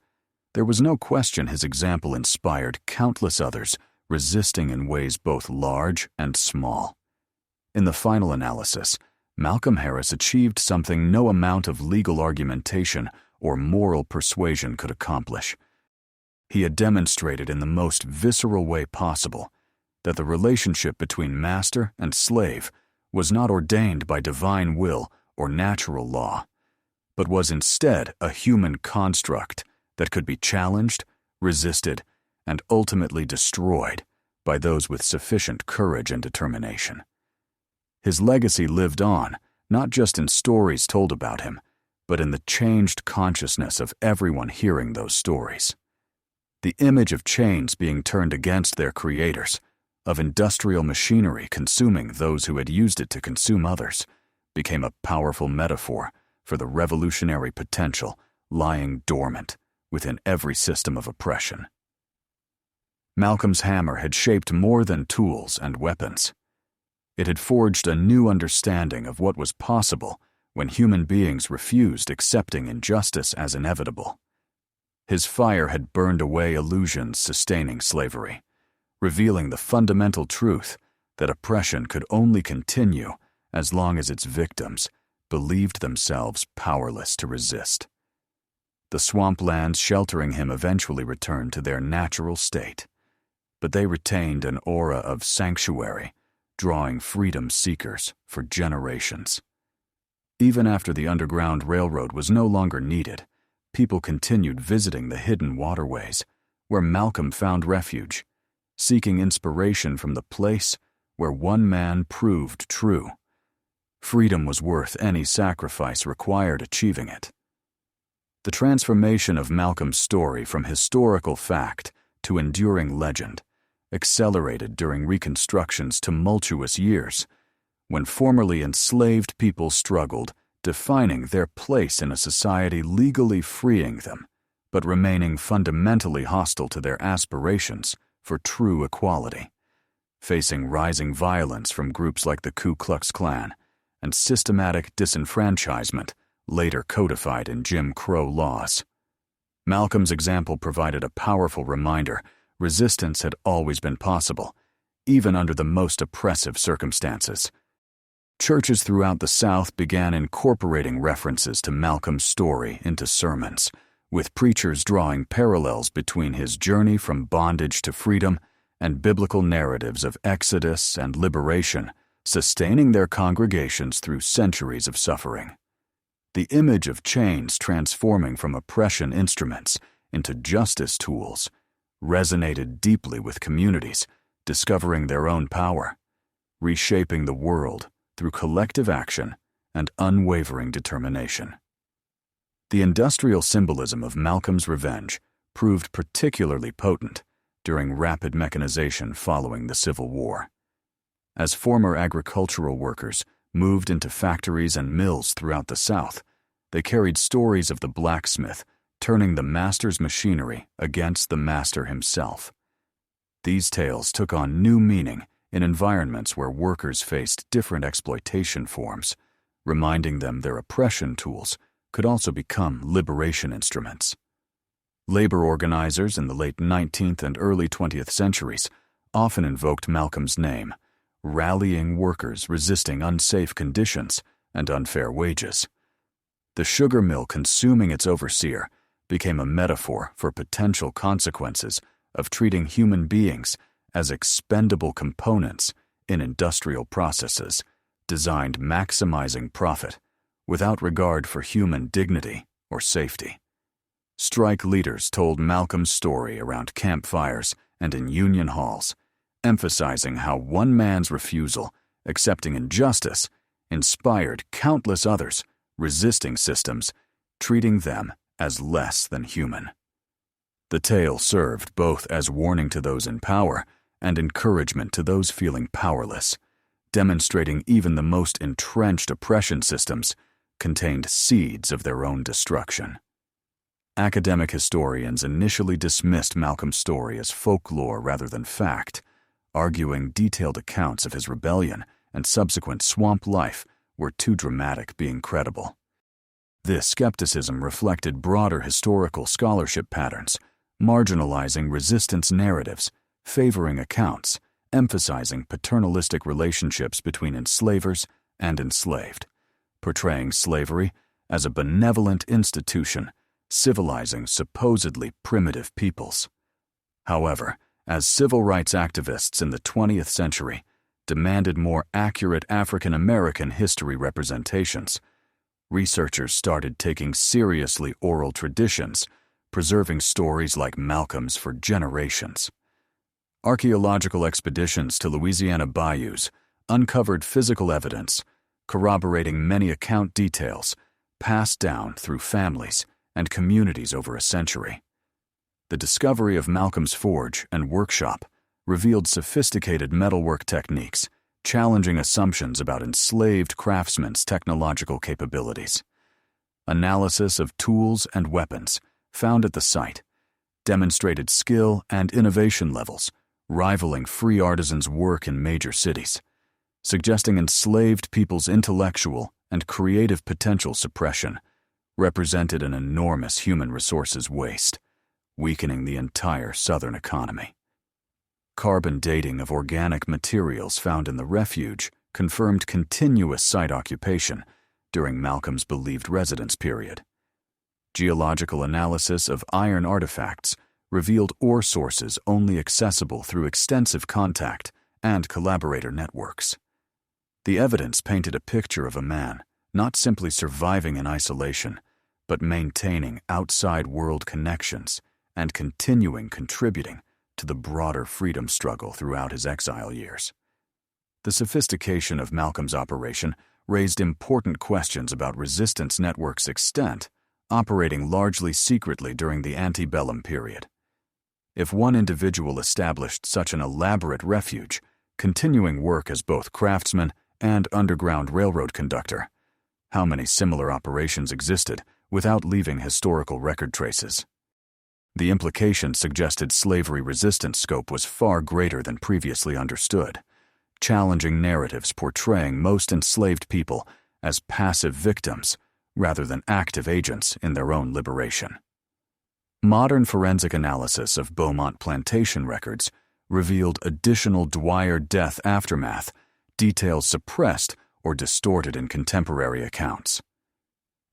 there was no question his example inspired countless others resisting in ways both large and small. In the final analysis, Malcolm Harris achieved something no amount of legal argumentation or moral persuasion could accomplish. He had demonstrated in the most visceral way possible that the relationship between master and slave was not ordained by divine will or natural law, but was instead a human construct that could be challenged, resisted, and ultimately destroyed by those with sufficient courage and determination. His legacy lived on, not just in stories told about him, but in the changed consciousness of everyone hearing those stories. The image of chains being turned against their creators of industrial machinery consuming those who had used it to consume others, became a powerful metaphor for the revolutionary potential lying dormant within every system of oppression. Malcolm's hammer had shaped more than tools and weapons. It had forged a new understanding of what was possible when human beings refused accepting injustice as inevitable. His fire had burned away illusions sustaining slavery, revealing the fundamental truth that oppression could only continue as long as its victims believed themselves powerless to resist. The swamplands sheltering him eventually returned to their natural state, but they retained an aura of sanctuary, drawing freedom seekers for generations. Even after the Underground Railroad was no longer needed, people continued visiting the hidden waterways, where Malcolm found refuge, seeking inspiration from the place where one man proved true. Freedom was worth any sacrifice required achieving it. The transformation of Malcolm's story from historical fact to enduring legend accelerated during Reconstruction's tumultuous years, when formerly enslaved people struggled, defining their place in a society legally freeing them, but remaining fundamentally hostile to their aspirations for true equality, facing rising violence from groups like the Ku Klux Klan and systematic disenfranchisement later codified in Jim Crow laws. Malcolm's example provided a powerful reminder resistance had always been possible, even under the most oppressive circumstances. Churches throughout the South began incorporating references to Malcolm's story into sermons, with preachers drawing parallels between his journey from bondage to freedom and biblical narratives of exodus and liberation, sustaining their congregations through centuries of suffering. The image of chains transforming from oppression instruments into justice tools resonated deeply with communities discovering their own power, reshaping the world through collective action and unwavering determination. The industrial symbolism of Malcolm's revenge proved particularly potent during rapid mechanization following the Civil War. As former agricultural workers moved into factories and mills throughout the South, they carried stories of the blacksmith turning the master's machinery against the master himself. These tales took on new meaning in environments where workers faced different exploitation forms, reminding them their oppression tools could also become liberation instruments. Labor organizers in the late 19th and early 20th centuries often invoked Malcolm's name, rallying workers resisting unsafe conditions and unfair wages. The sugar mill consuming its overseer became a metaphor for potential consequences of treating human beings as expendable components in industrial processes designed maximizing profit without regard for human dignity or safety. Strike leaders told Malcolm's story around campfires and in union halls, emphasizing how one man's refusal, accepting injustice, inspired countless others resisting systems, treating them as less than human. The tale served both as warning to those in power and encouragement to those feeling powerless, demonstrating even the most entrenched oppression systems contained seeds of their own destruction. Academic historians initially dismissed Malcolm's story as folklore rather than fact, arguing detailed accounts of his rebellion and subsequent swamp life were too dramatic being credible. This skepticism reflected broader historical scholarship patterns, marginalizing resistance narratives, favoring accounts, emphasizing paternalistic relationships between enslavers and enslaved, portraying slavery as a benevolent institution civilizing supposedly primitive peoples. However, as civil rights activists in the 20th century demanded more accurate African American history representations, researchers started taking seriously oral traditions, preserving stories like Malcolm's for generations. Archaeological expeditions to Louisiana bayous uncovered physical evidence, corroborating many account details passed down through families and communities over a century. The discovery of Malcolm's forge and workshop revealed sophisticated metalwork techniques, challenging assumptions about enslaved craftsmen's technological capabilities. Analysis of tools and weapons found at the site demonstrated skill and innovation levels rivaling free artisans' work in major cities, suggesting enslaved people's intellectual and creative potential suppression represented an enormous human resources waste, weakening the entire southern economy. Carbon dating of organic materials found in the refuge confirmed continuous site occupation during Malcolm's believed residence period. Geological analysis of iron artifacts revealed ore sources only accessible through extensive contact and collaborator networks. The evidence painted a picture of a man not simply surviving in isolation, but maintaining outside world connections and continuing contributing to the broader freedom struggle throughout his exile years. The sophistication of Malcolm's operation raised important questions about resistance networks' extent, operating largely secretly during the antebellum period. If one individual established such an elaborate refuge, continuing work as both craftsman and Underground Railroad conductor, how many similar operations existed without leaving historical record traces? The implication suggested slavery resistance scope was far greater than previously understood, challenging narratives portraying most enslaved people as passive victims rather than active agents in their own liberation. Modern forensic analysis of Bowmont plantation records revealed additional Dwyer death aftermath, details suppressed or distorted in contemporary accounts.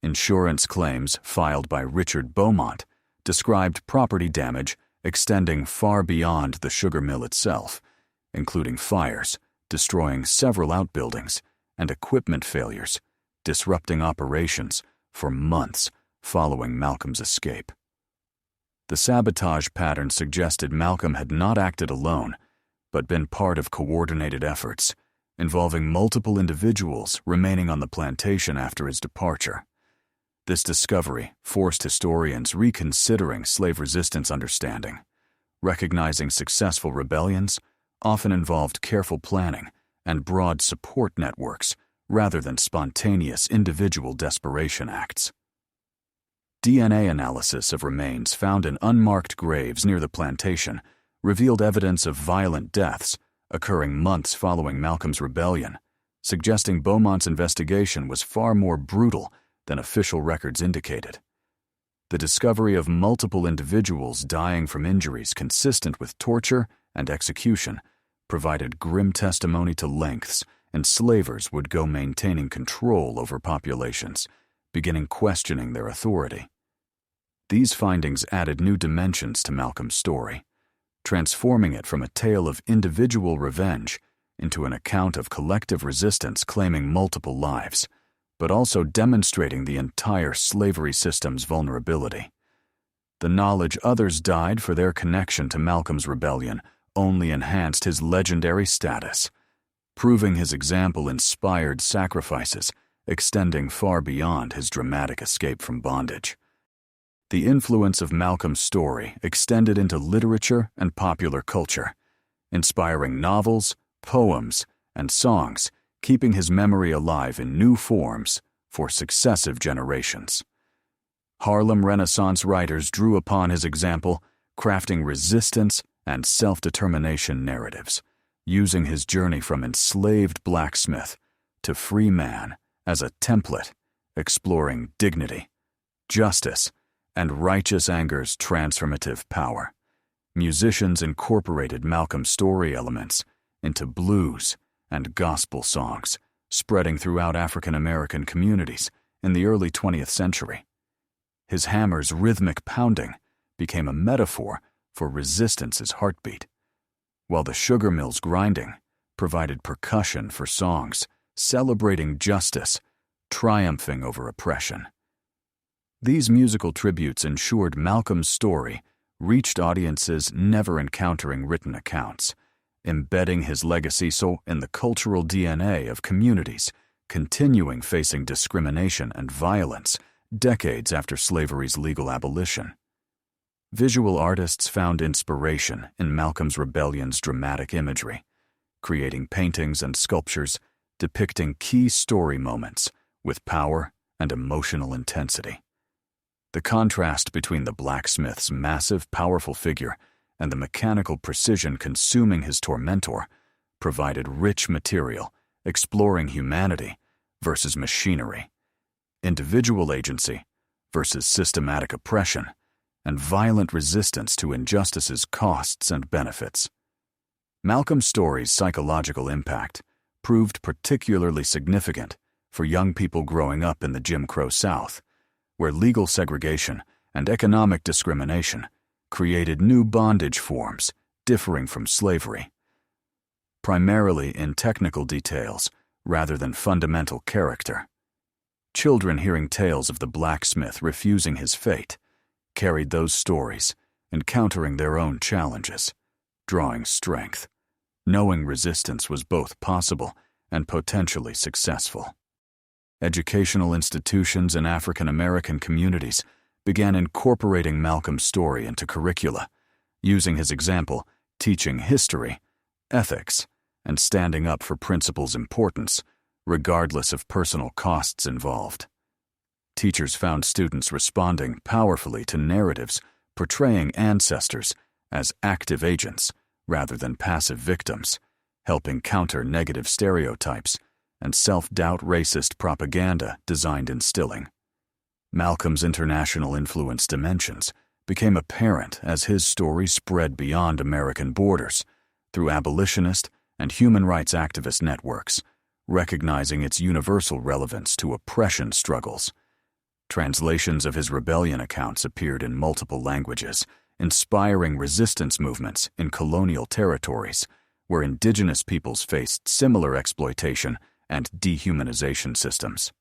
Insurance claims filed by Richard Bowmont described property damage extending far beyond the sugar mill itself, including fires, destroying several outbuildings, and equipment failures, disrupting operations for months following Malcolm's escape. The sabotage pattern suggested Malcolm had not acted alone, but been part of coordinated efforts, involving multiple individuals remaining on the plantation after his departure. This discovery forced historians reconsidering slave resistance understanding, recognizing successful rebellions often involved careful planning and broad support networks rather than spontaneous individual desperation acts. DNA analysis of remains found in unmarked graves near the plantation revealed evidence of violent deaths occurring months following Malcolm's rebellion, suggesting Beaumont's investigation was far more brutal than official records indicated. The discovery of multiple individuals dying from injuries consistent with torture and execution provided grim testimony to lengths enslavers would go maintaining control over populations, beginning questioning their authority. These findings added new dimensions to Malcolm's story, transforming it from a tale of individual revenge into an account of collective resistance claiming multiple lives, but also demonstrating the entire slavery system's vulnerability. The knowledge others died for their connection to Malcolm's rebellion only enhanced his legendary status, proving his example inspired sacrifices extending far beyond his dramatic escape from bondage. The influence of Malcolm's story extended into literature and popular culture, inspiring novels, poems, and songs, keeping his memory alive in new forms for successive generations. Harlem Renaissance writers drew upon his example, crafting resistance and self-determination narratives, using his journey from enslaved blacksmith to free man as a template, exploring dignity, justice, and righteous anger's transformative power. Musicians incorporated Malcolm's story elements into blues and gospel songs, spreading throughout African American communities in the early 20th century. His hammer's rhythmic pounding became a metaphor for resistance's heartbeat, while the sugar mill's grinding provided percussion for songs celebrating justice, triumphing over oppression. These musical tributes ensured Malcolm's story reached audiences never encountering written accounts, embedding his legacy in the cultural DNA of communities continuing facing discrimination and violence decades after slavery's legal abolition. Visual artists found inspiration in Malcolm's Rebellion's dramatic imagery, creating paintings and sculptures depicting key story moments with power and emotional intensity. The contrast between the blacksmith's massive, powerful figure and the mechanical precision consuming his tormentor provided rich material exploring humanity versus machinery, individual agency versus systematic oppression, and violent resistance to injustice's costs and benefits. Malcolm's story's psychological impact proved particularly significant for young people growing up in the Jim Crow South, where legal segregation and economic discrimination created new bondage forms differing from slavery. Primarily in technical details rather than fundamental character, children hearing tales of the blacksmith refusing his fate carried those stories, encountering their own challenges, drawing strength, knowing resistance was both possible and potentially successful. Educational institutions in African American communities began incorporating Malcolm's story into curricula, using his example, teaching history, ethics, and standing up for principles' importance, regardless of personal costs involved. Teachers found students responding powerfully to narratives portraying ancestors as active agents rather than passive victims, helping counter negative stereotypes and self-doubt racist propaganda designed instilling. Malcolm's international influence dimensions became apparent as his story spread beyond American borders through abolitionist and human rights activist networks, recognizing its universal relevance to oppression struggles. Translations of his rebellion accounts appeared in multiple languages, inspiring resistance movements in colonial territories where indigenous peoples faced similar exploitation and dehumanization systems.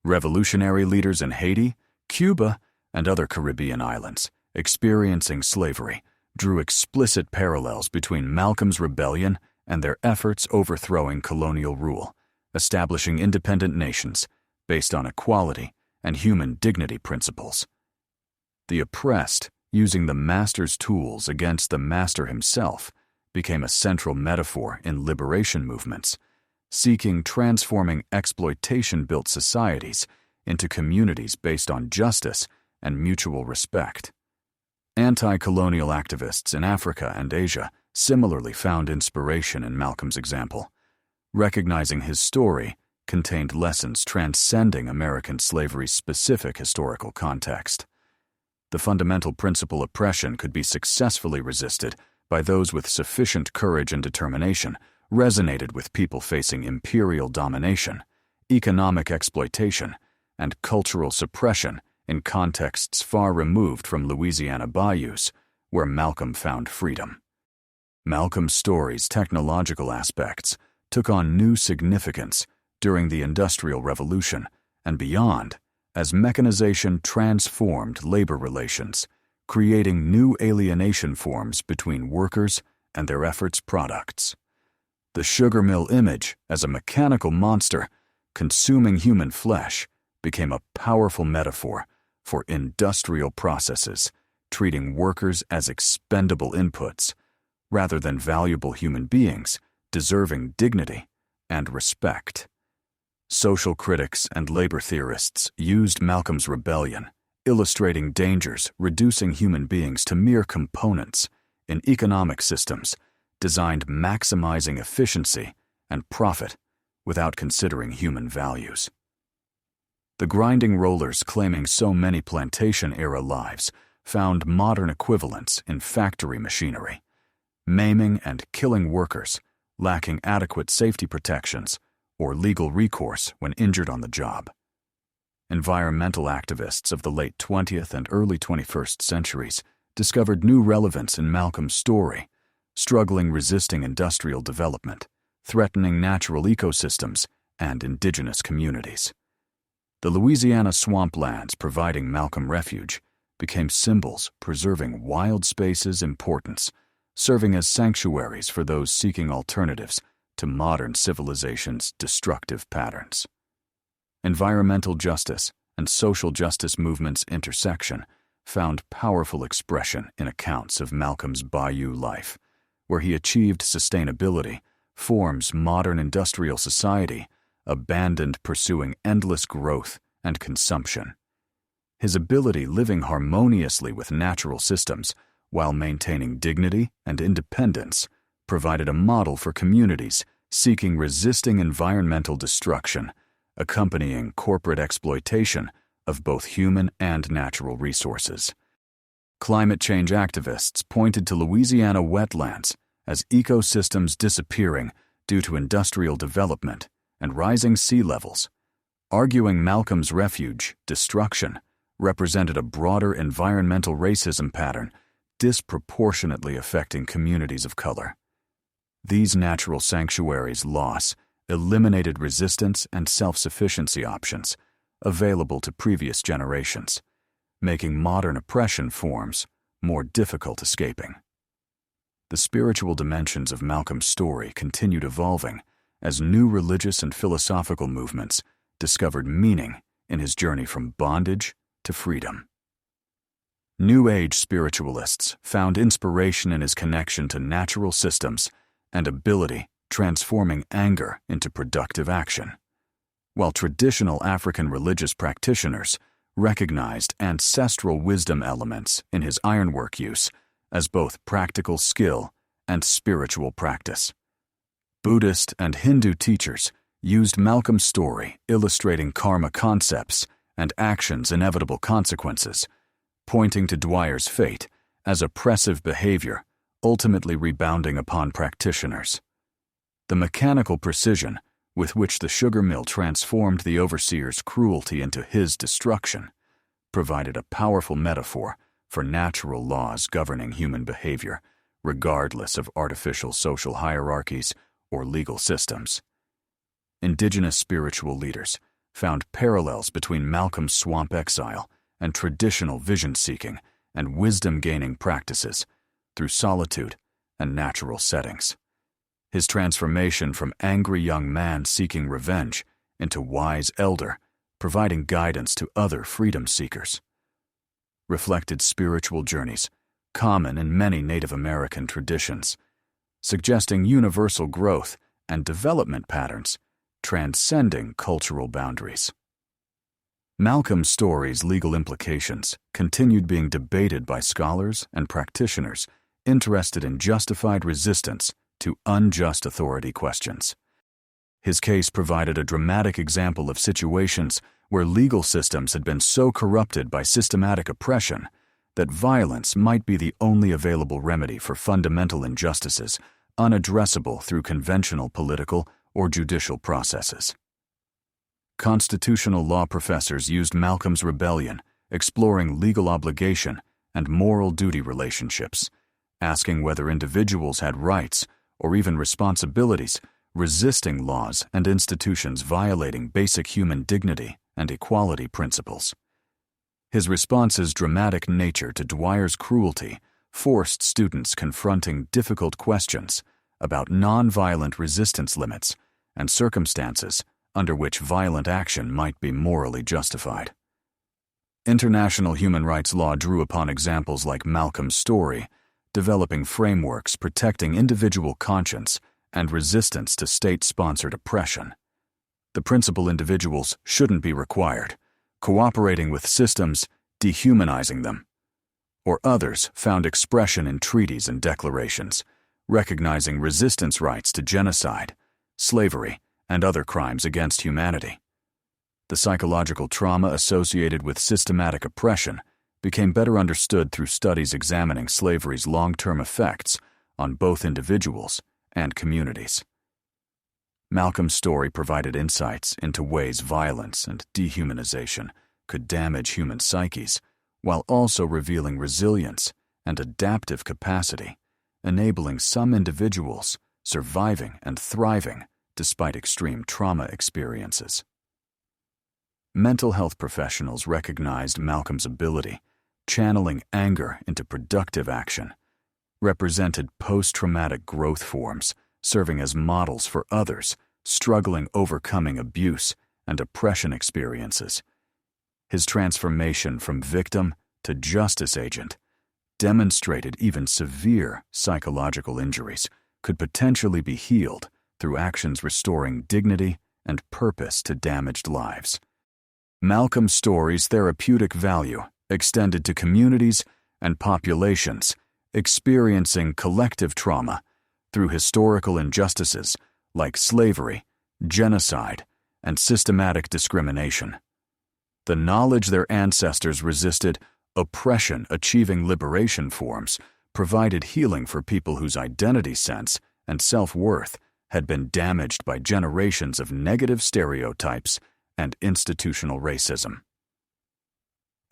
Revolutionary leaders in Haiti, Cuba, and other Caribbean islands experiencing slavery drew explicit parallels between Malcolm's rebellion and their efforts overthrowing colonial rule, establishing independent nations based on equality and human dignity principles. The oppressed, using the master's tools against the master himself, became a central metaphor in liberation movements, seeking transforming exploitation-built societies into communities based on justice and mutual respect. Anti-colonial activists in Africa and Asia similarly found inspiration in Malcolm's example, recognizing his story contained lessons transcending American slavery's specific historical context. The fundamental principle oppression could be successfully resisted by those with sufficient courage and determination resonated with people facing imperial domination, economic exploitation, and cultural suppression in contexts far removed from Louisiana bayous, where Malcolm found freedom. Malcolm's story's technological aspects took on new significance during the Industrial Revolution and beyond, as mechanization transformed labor relations, creating new alienation forms between workers and their efforts' products. The sugar mill image as a mechanical monster consuming human flesh became a powerful metaphor for industrial processes, treating workers as expendable inputs rather than valuable human beings deserving dignity and respect. Social critics and labor theorists used Malcolm's rebellion, illustrating dangers reducing human beings to mere components in economic systems designed maximizing efficiency and profit without considering human values. The grinding rollers claiming so many plantation-era lives found modern equivalents in factory machinery, maiming and killing workers lacking adequate safety protections or legal recourse when injured on the job. Environmental activists of the late 20th and early 21st centuries discovered new relevance in Malcolm's story, struggling resisting industrial development, threatening natural ecosystems and indigenous communities. The Louisiana swamplands providing Malcolm refuge became symbols preserving wild spaces' importance, serving as sanctuaries for those seeking alternatives to modern civilization's destructive patterns. Environmental justice and social justice movements' intersection found powerful expression in accounts of Malcolm's bayou life, where he achieved sustainability, forms modern industrial society, abandoned pursuing endless growth and consumption. His ability living harmoniously with natural systems while maintaining dignity and independence provided a model for communities seeking resisting environmental destruction, accompanying corporate exploitation of both human and natural resources. Climate change activists pointed to Louisiana wetlands as ecosystems disappearing due to industrial development and rising sea levels, arguing Malcolm's refuge, destruction, represented a broader environmental racism pattern disproportionately affecting communities of color. These natural sanctuaries' loss eliminated resistance and self-sufficiency options available to previous generations, making modern oppression forms more difficult escaping. The spiritual dimensions of Malcolm's story continued evolving as new religious and philosophical movements discovered meaning in his journey from bondage to freedom. New Age spiritualists found inspiration in his connection to natural systems and ability transforming anger into productive action, while traditional African religious practitioners recognized ancestral wisdom elements in his ironwork use as both practical skill and spiritual practice. Buddhist and Hindu teachers used Malcolm's story illustrating karma concepts and actions' inevitable consequences, pointing to Dwyer's fate as oppressive behavior ultimately rebounding upon practitioners. The mechanical precision with which the sugar mill transformed the overseer's cruelty into his destruction provided a powerful metaphor for natural laws governing human behavior, regardless of artificial social hierarchies or legal systems. Indigenous spiritual leaders found parallels between Malcolm's swamp exile and traditional vision-seeking and wisdom-gaining practices through solitude and natural settings. His transformation from angry young man seeking revenge into wise elder, providing guidance to other freedom seekers, reflected spiritual journeys common in many Native American traditions, suggesting universal growth and development patterns transcending cultural boundaries. Malcolm's story's legal implications continued being debated by scholars and practitioners interested in justified resistance to unjust authority questions. His case provided a dramatic example of situations where legal systems had been so corrupted by systematic oppression that violence might be the only available remedy for fundamental injustices unaddressable through conventional political or judicial processes. Constitutional law professors used Malcolm's rebellion, exploring legal obligation and moral duty relationships, asking whether individuals had rights or even responsibilities, resisting laws and institutions violating basic human dignity and equality principles. His response's dramatic nature to Dwyer's cruelty forced students confronting difficult questions about nonviolent resistance limits and circumstances under which violent action might be morally justified. International human rights law drew upon examples like Malcolm's story, developing frameworks protecting individual conscience and resistance to state-sponsored oppression. The principal individuals shouldn't be required, cooperating with systems, dehumanizing them. Or others found expression in treaties and declarations, recognizing resistance rights to genocide, slavery, and other crimes against humanity. The psychological trauma associated with systematic oppression became better understood through studies examining slavery's long-term effects on both individuals and communities. Malcolm's story provided insights into ways violence and dehumanization could damage human psyches, while also revealing resilience and adaptive capacity, enabling some individuals surviving and thriving despite extreme trauma experiences. Mental health professionals recognized Malcolm's ability, channeling anger into productive action, represented post-traumatic growth forms, serving as models for others struggling overcoming abuse and oppression experiences. His transformation from victim to justice agent, demonstrated even severe psychological injuries could potentially be healed through actions restoring dignity and purpose to damaged lives. Malcolm's story's therapeutic value extended to communities and populations experiencing collective trauma through historical injustices like slavery, genocide, and systematic discrimination. The knowledge their ancestors resisted oppression achieving liberation forms provided healing for people whose identity sense and self-worth had been damaged by generations of negative stereotypes and institutional racism.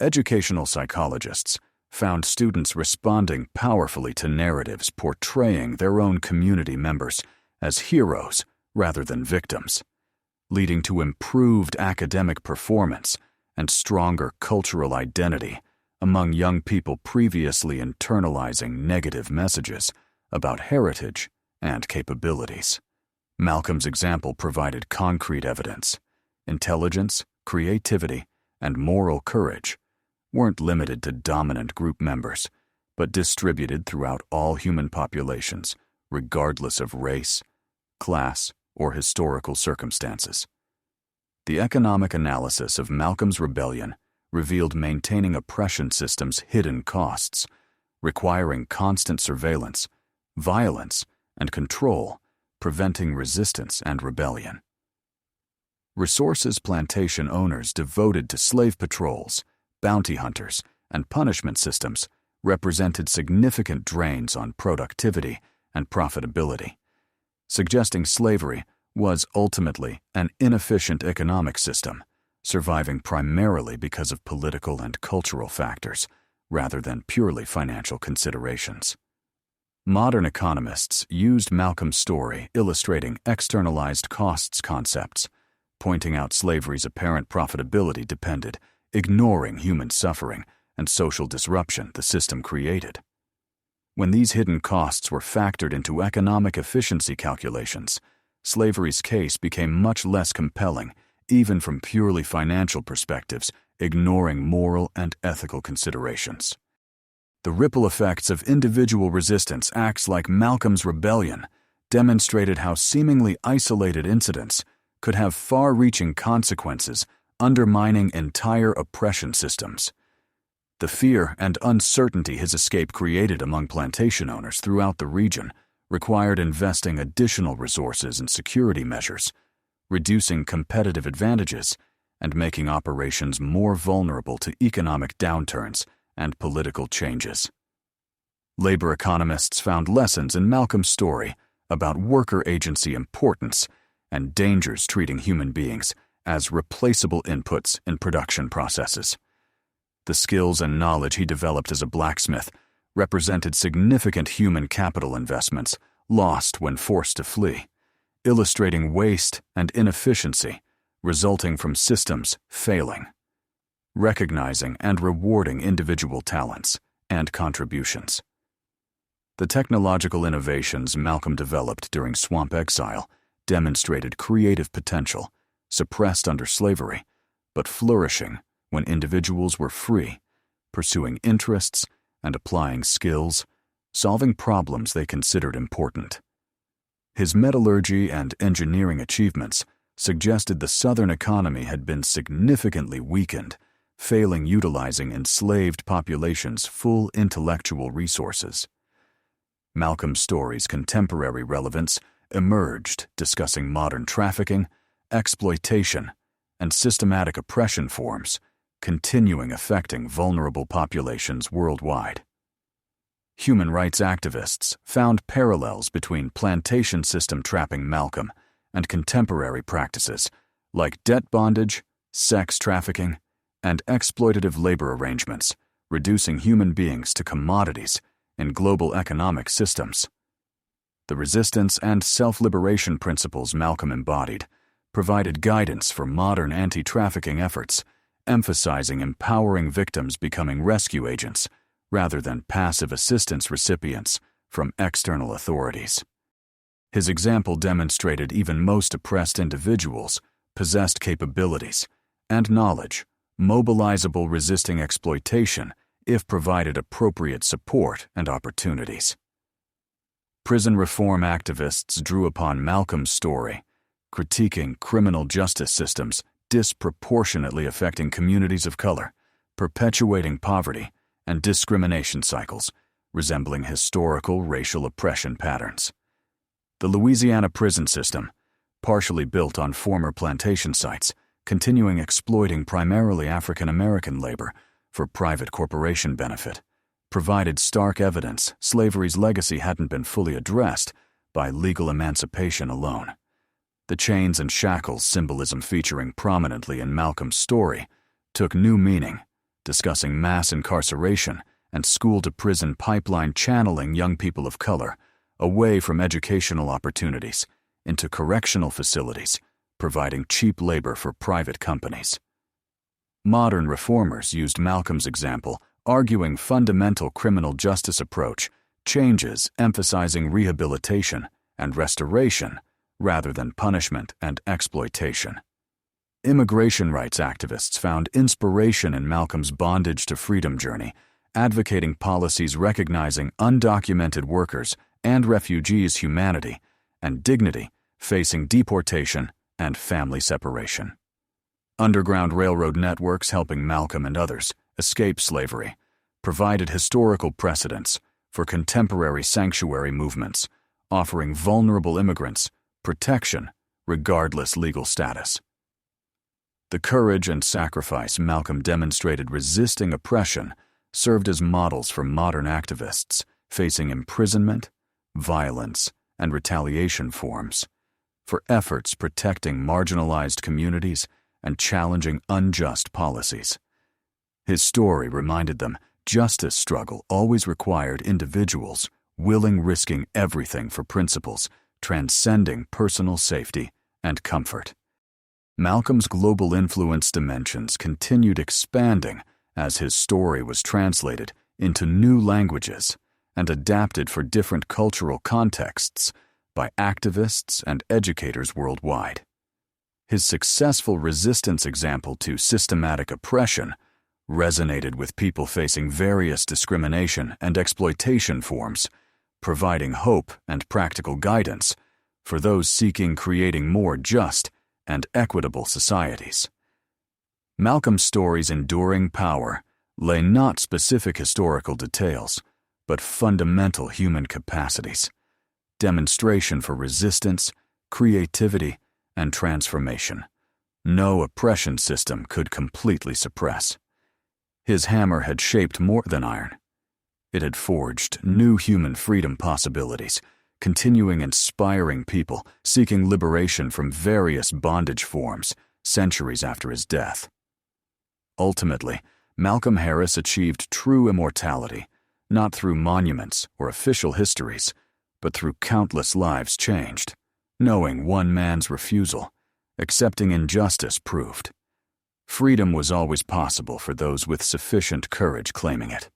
Educational psychologists found students responding powerfully to narratives portraying their own community members as heroes rather than victims, leading to improved academic performance and stronger cultural identity among young people previously internalizing negative messages about heritage and capabilities. Malcolm's example provided concrete evidence. Intelligence, creativity, and moral courage weren't limited to dominant group members, but distributed throughout all human populations, regardless of race, class, or historical circumstances. The economic analysis of Malcolm's rebellion revealed maintaining oppression systems' hidden costs, requiring constant surveillance, violence, and control, preventing resistance and rebellion. Resources plantation owners devoted to slave patrols, bounty hunters, and punishment systems represented significant drains on productivity and profitability, suggesting slavery was ultimately an inefficient economic system, surviving primarily because of political and cultural factors rather than purely financial considerations. Modern economists used Malcolm's story illustrating externalized costs concepts, pointing out slavery's apparent profitability depended, ignoring human suffering and social disruption the system created. When these hidden costs were factored into economic efficiency calculations, slavery's case became much less compelling, even from purely financial perspectives, ignoring moral and ethical considerations. The ripple effects of individual resistance acts like Malcolm's rebellion demonstrated how seemingly isolated incidents could have far-reaching consequences, undermining entire oppression systems. The fear and uncertainty his escape created among plantation owners throughout the region required investing additional resources and security measures, reducing competitive advantages, and making operations more vulnerable to economic downturns and political changes. Labor economists found lessons in Malcolm's story about worker agency importance and dangers treating human beings as replaceable inputs in production processes. The skills and knowledge he developed as a blacksmith represented significant human capital investments lost when forced to flee, illustrating waste and inefficiency resulting from systems failing, recognizing and rewarding individual talents and contributions. The technological innovations Malcolm developed during swamp exile demonstrated creative potential, suppressed under slavery, but flourishing when individuals were free, pursuing interests and applying skills, solving problems they considered important. His metallurgy and engineering achievements suggested the Southern economy had been significantly weakened, failing utilizing enslaved populations' full intellectual resources. Malcolm's story's contemporary relevance emerged discussing modern trafficking, exploitation, and systematic oppression forms, continuing affecting vulnerable populations worldwide. Human rights activists found parallels between plantation system trapping Malcolm and contemporary practices like debt bondage, sex trafficking, and exploitative labor arrangements, reducing human beings to commodities in global economic systems. The resistance and self-liberation principles Malcolm embodied provided guidance for modern anti-trafficking efforts, emphasizing empowering victims becoming rescue agents rather than passive assistance recipients from external authorities. His example demonstrated even most oppressed individuals possessed capabilities and knowledge mobilizable resisting exploitation if provided appropriate support and opportunities. Prison reform activists drew upon Malcolm's story, critiquing criminal justice systems disproportionately affecting communities of color, perpetuating poverty and discrimination cycles resembling historical racial oppression patterns. The Louisiana prison system, partially built on former plantation sites, continuing exploiting primarily African American labor for private corporation benefit, provided stark evidence slavery's legacy hadn't been fully addressed by legal emancipation alone. The chains and shackles symbolism featuring prominently in Malcolm's story took new meaning, discussing mass incarceration and school-to-prison pipeline channeling young people of color away from educational opportunities into correctional facilities, providing cheap labor for private companies. Modern reformers used Malcolm's example, arguing fundamental criminal justice approach changes emphasizing rehabilitation and restoration rather than punishment and exploitation. Immigration rights activists found inspiration in Malcolm's bondage to freedom journey, advocating policies recognizing undocumented workers and refugees' humanity and dignity facing deportation and family separation. Underground railroad networks helping Malcolm and others escape slavery provided historical precedents for contemporary sanctuary movements, offering vulnerable immigrants protection regardless legal status. The courage and sacrifice Malcolm demonstrated resisting oppression served as models for modern activists facing imprisonment, violence, and retaliation forms, for efforts protecting marginalized communities and challenging unjust policies. His story reminded them justice struggle always required individuals willing risking everything for principles transcending personal safety and comfort. Malcolm's global influence dimensions continued expanding as his story was translated into new languages and adapted for different cultural contexts by activists and educators worldwide. His successful resistance example to systematic oppression resonated with people facing various discrimination and exploitation forms, providing hope and practical guidance for those seeking creating more just and equitable societies. Malcolm's story's enduring power lay not specific historical details, but fundamental human capacities, demonstration for resistance, creativity, and transformation. No oppression system could completely suppress. His hammer had shaped more than iron. It had forged new human freedom possibilities, continuing inspiring people seeking liberation from various bondage forms centuries after his death. Ultimately, Malcolm Harris achieved true immortality, not through monuments or official histories, but through countless lives changed, knowing one man's refusal, accepting injustice proved. Freedom was always possible for those with sufficient courage claiming it.